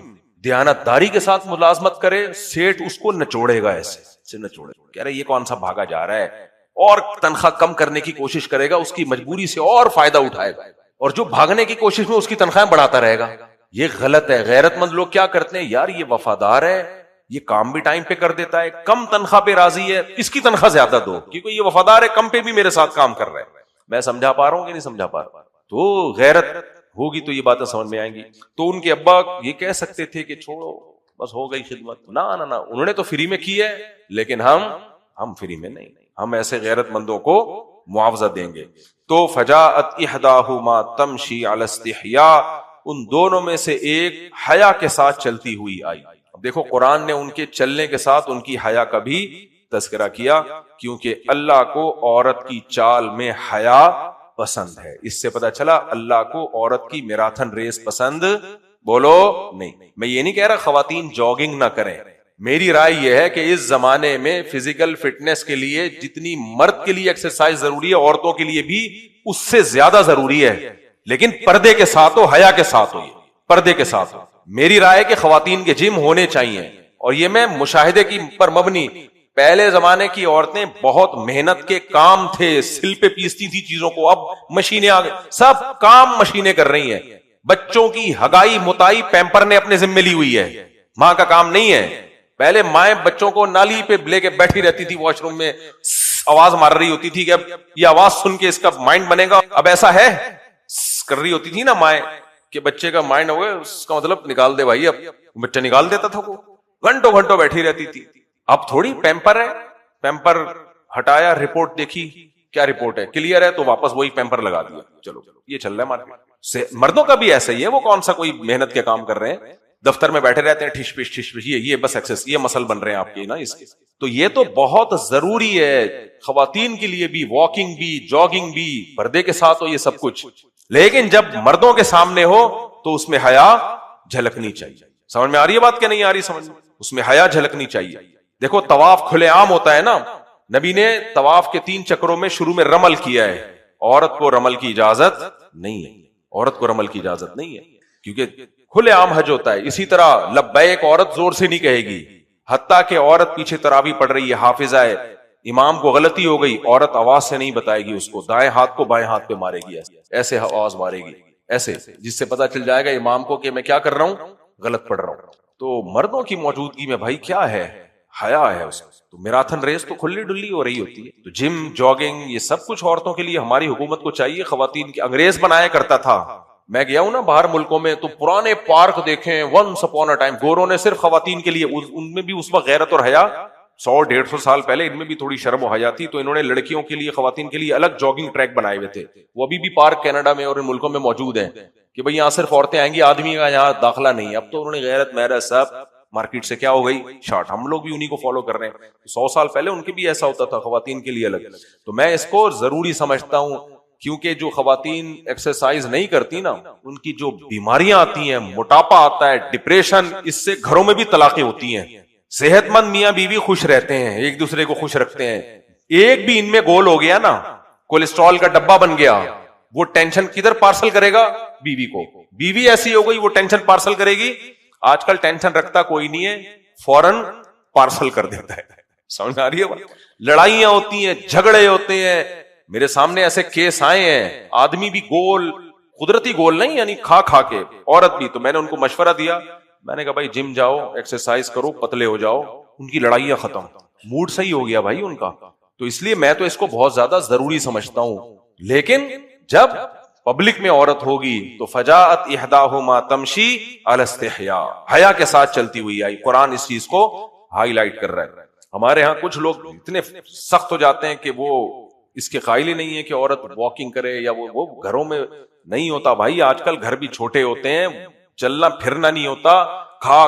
دیانتداری کے ساتھ ملازمت کرے, سیٹ اس کو نچوڑے گا, ایسے نچوڑے گا, کہہ رہے یہ کون سا بھاگا جا رہا ہے, اور تنخواہ کم کرنے کی کوشش کرے گا, اس کی مجبوری سے اور فائدہ اٹھائے گا, اور جو بھاگنے کی کوشش میں اس کی تنخواہیں بڑھاتا رہے گا. یہ غلط ہے. غیرت مند لوگ کیا کرتے ہیں, یار یہ وفادار ہے, یہ کام بھی ٹائم پہ کر دیتا ہے, کم تنخواہ پہ راضی ہے, اس کی تنخواہ زیادہ دو, کیونکہ یہ وفادار ہے, کم پہ بھی میرے ساتھ کام کر رہا ہے. میں سمجھا پا رہا ہوں کہ نہیں سمجھا پا رہا؟ تو غیرت ہوگی تو یہ باتیں سمجھ میں آئیں گی. تو ان کے ابا یہ کہہ سکتے تھے کہ چھوڑو بس ہو گئی خدمت. نا انہوں نے تو فری میں کی ہے, لیکن ہم فری میں نہیں, ہم ایسے غیرت مندوں کو معاوضہ دیں گے. تو فجاءت احداہما تمشی علی استحیاء, ان دونوں میں سے ایک حیا کے ساتھ چلتی ہوئی آئی. اب دیکھو قرآن نے ان کے چلنے کے ساتھ ان کی حیا کا بھی تذکرہ کیا, کیونکہ اللہ کو عورت کی چال میں حیا پسند ہے. اس سے پتا چلا اللہ کو عورت کی میراتھن ریس پسند بولو نہیں. میں یہ نہیں کہہ رہا خواتین جاگنگ نہ کریں, میری رائے یہ ہے کہ اس زمانے میں فزیکل فٹنس کے لیے جتنی مرد کے لیے ایکسرسائز ضروری ہے, عورتوں کے لیے بھی اس سے زیادہ ضروری ہے, لیکن پردے کے ساتھ ہو, حیا کے ساتھ ہو, پردے کے ساتھ ہو. میری رائے کہ خواتین کے جم ہونے چاہیے, اور یہ میں مشاہدے کی پر مبنی. پہلے زمانے کی عورتیں بہت محنت کے کام تھے, سل پہ پیستی تھی چیزوں کو, اب مشینیں آ گئی, سب کام مشینیں کر رہی ہیں. بچوں کی ہگائی متائی پیمپر نے اپنے ذمہ لی ہوئی ہے, ماں کا کام نہیں ہے. پہلے مائیں بچوں کو نالی پہ لے کے بیٹھی رہتی تھی, واش روم میں آواز مار رہی ہوتی تھی کہ اب یہ آواز سن کے اس کا مائنڈ بنے گا. اب ایسا ہے کر رہی ہوتی تھی نا مائیں کہ بچے کا مائنڈ ہو گیا, اس کا مطلب نکال دے بھائی. اب بچہ نکال دیتا تھا, وہ گھنٹوں گھنٹوں بیٹھی رہتی تھی. اب تھوڑی پیمپر ہے, پیمپر ہٹایا, رپورٹ دیکھی, کیا رپورٹ ہے, کلیئر ہے, تو واپس وہی پیمپر لگا دیا. چلو یہ چل رہا ہے مارکیٹ سے. مردوں کا بھی ایسا ہی ہے, وہ کون سا کوئی محنت کے کام کر رہے ہیں, دفتر میں بیٹھے رہتے ہیں, ٹھش پش ٹھش پش, یہ بس ایکسس, یہ مسل بن رہے ہیں آپ کے نا اس کے. تو یہ تو بہت ضروری ہے خواتین کے لیے بھی, واکنگ بھی, جاگنگ بھی, پردے کے ساتھ ہو, یہ سب کچھ. لیکن جب مردوں کے سامنے ہو تو اس میں حیا جھلکنی چاہیے. سمجھ میں آ رہی ہے بات کہ نہیں آ رہی سمجھ میں؟ اس میں حیا جھلکنی چاہیے. دیکھو طواف کھلے عام ہوتا ہے نا, نبی نے طواف کے 3 چکروں میں شروع میں رمل کیا ہے. عورت کو رمل کی اجازت نہیں ہے, عورت کو رمل کی اجازت نہیں ہے, کیونکہ کھلے عام حج ہوتا ہے. اسی طرح لبیک عورت زور سے نہیں کہے گی, حتیٰ کہ عورت پیچھے تراویح پڑھ رہی ہے, حافظہ ہے, امام کو غلطی ہو گئی, عورت آواز سے نہیں بتائے گی اس کو, دائیں ہاتھ کو بائیں ہاتھ پہ مارے گی, ایسے آواز مارے گی, ایسے, جس سے پتا چل جائے گا امام کو کہ میں کیا کر رہا ہوں, غلط پڑھ رہا ہوں. تو مردوں کی موجودگی میں بھائی کیا ہے, حیا ہے اس میں. تو میراتھن ریس تو کھلی ڈلی ہو رہی ہوتی ہے. تو جم, جاگنگ, یہ سب کچھ عورتوں کے لیے ہماری حکومت کو چاہیے. خواتین کی انگریز بنایا کرتا تھا. میں گیا ہوں نا باہر ملکوں میں, تو پرانے پارک دیکھیں, ونس اپون اے ٹائم گوروں نے صرف خواتین کے لیے, ان میں بھی اس وقت غیرت اور حیا 100-150 سال پہلے ان میں بھی تھوڑی شرم و حیا تھی, تو انہوں نے لڑکیوں کے لیے, خواتین کے لیے الگ جاگنگ ٹریک بنائے ہوئے تھے. وہ ابھی بھی پارک کینیڈا میں اور ان ملکوں میں موجود ہیں کہ بھئی یہاں صرف عورتیں آئیں گی, آدمی کا یہاں داخلہ نہیں. اب تو انہوں نے غیرت محرت سب مارکیٹ سے کیا ہو گئی, شارٹ. ہم لوگ بھی انہی کو فالو کر رہے ہیں. 100 سال پہلے ان کے بھی ایسا ہوتا تھا, خواتین کے لیے الگ. تو میں اس کو ضروری سمجھتا ہوں, کیونکہ جو خواتین ایکسرسائز نہیں کرتی نا, ان کی جو بیماریاں آتی ہیں, موٹاپا آتا ہے, ڈپریشن, اس سے گھروں میں بھی طلاقیں ہوتی ہیں. صحت مند میاں بیوی خوش رہتے ہیں, ایک دوسرے کو خوش رکھتے ہیں. ایک بھی ان میں گول ہو گیا نا, کولیسٹرول کا ڈبہ بن گیا, وہ ٹینشن کدھر پارسل کرے گا, بیوی کو. بیوی ایسی ہو گئی وہ ٹینشن پارسل کرے گی. آج کل ٹینشن رکھتا کوئی نہیں ہے, فوراً پارسل کر دیتا ہے. سمجھ آ رہی ہے؟ لڑائیاں ہوتی ہیں, جھگڑے ہوتے ہیں. میرے سامنے ایسے کیس آئے ہیں, آدمی بھی گول, قدرتی گول نہیں, یعنی کھا کھا کے, عورت بھی. تو میں نے ان کو مشورہ دیا, میں نے کہا بھائی جم جاؤ, ایکسرسائز کرو, پتلے ہو جاؤ, ان کی لڑائیاں ختم, موڈ صحیح ہو گیا بھائی ان کا. تو اس لیے میں تو اس کو بہت زیادہ ضروری سمجھتا ہوں. لیکن جب پبلک میں عورت ہوگی تو فجاءت احداہما تمشی علی استحیاء, حیا کے ساتھ چلتی ہوئی آئی. قرآن اس چیز کو ہائی لائٹ کر رہا ہے. ہمارے ہاں کچھ لوگ اتنے سخت ہو جاتے ہیں کہ وہ اس کے قائل ہی نہیں ہے کہ عورت واکنگ کرے, یا وہ گھروں میں نہیں ہوتا. بھائی آج کل گھر بھی چھوٹے ہوتے ہیں, چلنا پھرنا نہیں ہوتا, کھا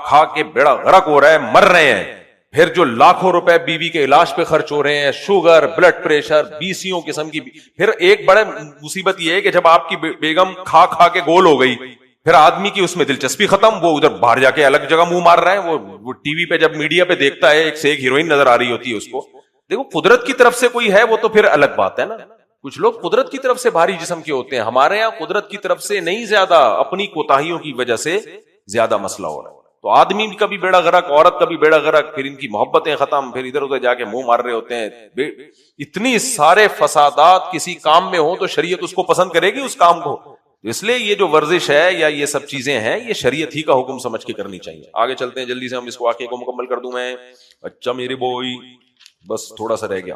کھا کے بیڑا غرق ہو رہا ہے, مر رہے ہیں. پھر جو لاکھوں روپے بیوی کے علاج پہ خرچ ہو رہے ہیں، شوگر، بلڈ پریشر، بیسیوں قسم کی. پھر ایک بڑا مصیبت یہ ہے کہ جب آپ کی بیگم کھا کھا کے گول ہو گئی، پھر آدمی کی اس میں دلچسپی ختم، وہ ادھر باہر جا کے الگ جگہ منہ مار رہا ہے. وہ ٹی وی پہ جب میڈیا پہ دیکھتا ہے ایک سے ایک ہیروئن نظر آ رہی ہوتی ہے اس کو. دیکھو قدرت کی طرف سے کوئی ہے وہ تو پھر الگ بات ہے نا. کچھ لوگ قدرت کی طرف سے بھاری جسم کے ہوتے ہیں، ہمارے یہاں قدرت کی طرف سے نہیں، زیادہ اپنی کوتاہیوں کی وجہ سے زیادہ مسئلہ ہو رہا ہے. تو آدمی کا بھی بیڑا غرق، عورت کا بھی بیڑا غرق، پھر ان کی محبتیں ختم، پھر ادھر ادھر جا کے منہ مار رہے ہوتے ہیں. اتنی سارے فسادات کسی کام میں ہو تو شریعت اس کو پسند کرے گی اس کام کو. اس لیے یہ جو ورزش ہے یا یہ سب چیزیں ہیں یہ شریعت ہی کا حکم سمجھ کے کرنی چاہیے. آگے چلتے ہیں جلدی سے، ہم اس واقعے کو مکمل کر دوں میں. اچھا میرے بوئی، بس تھوڑا سا رہ گیا.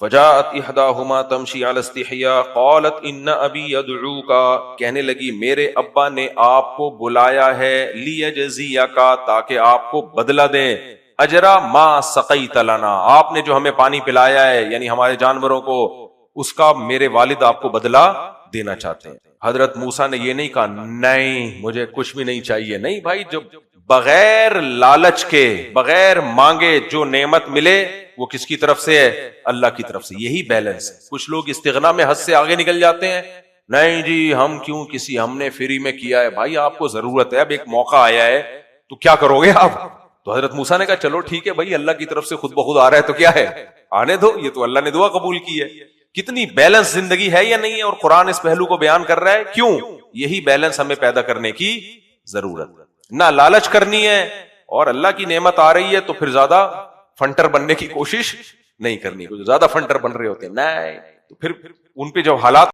فجاءت احداهما تمشي على استحياء قالت ان ابي يدعوك، کہنے لگی میرے ابا نے آپ کو بلایا ہے، ليجزيك، تاکہ آپ کو بدلہ دیں، اجرا ما سقيت لنا، آپ نے جو ہمیں پانی پلایا ہے یعنی ہمارے جانوروں کو، اس کا میرے والد آپ کو بدلہ دینا چاہتے ہیں. حضرت موسیٰ نے یہ نہیں کہا نہیں مجھے کچھ بھی نہیں چاہیے. نہیں بھائی، جو بغیر لالچ کے، بغیر مانگے جو نعمت ملے وہ کس کی طرف سے ہے؟ اللہ کی طرف سے. یہی بیلنس ہے. کچھ لوگ استغنا میں حد سے آگے نکل جاتے ہیں، نہیں جی ہم کیوں کسی، ہم نے فری میں کیا ہے. بھائی آپ کو ضرورت ہے، اب ایک موقع آیا ہے تو کیا کرو گے آپ؟ تو حضرت موسیٰ نے کہا چلو ٹھیک ہے بھائی، اللہ کی طرف سے خود بخود آ رہا ہے تو کیا ہے، آنے دو، یہ تو اللہ نے دعا قبول کی ہے. کتنی بیلنس زندگی ہے یا نہیں ہے، اور قرآن اس پہلو کو بیان کر رہا ہے. کیوں؟ یہی بیلنس ہمیں پیدا کرنے کی ضرورت ہے. نہ لالچ کرنی ہے، اور اللہ کی نعمت آ رہی ہے تو پھر زیادہ فنٹر بننے کی کوشش نہیں کرنی. زیادہ فنٹر بن رہے ہوتے ہیں نہیں تو پھر ان پہ جب حالات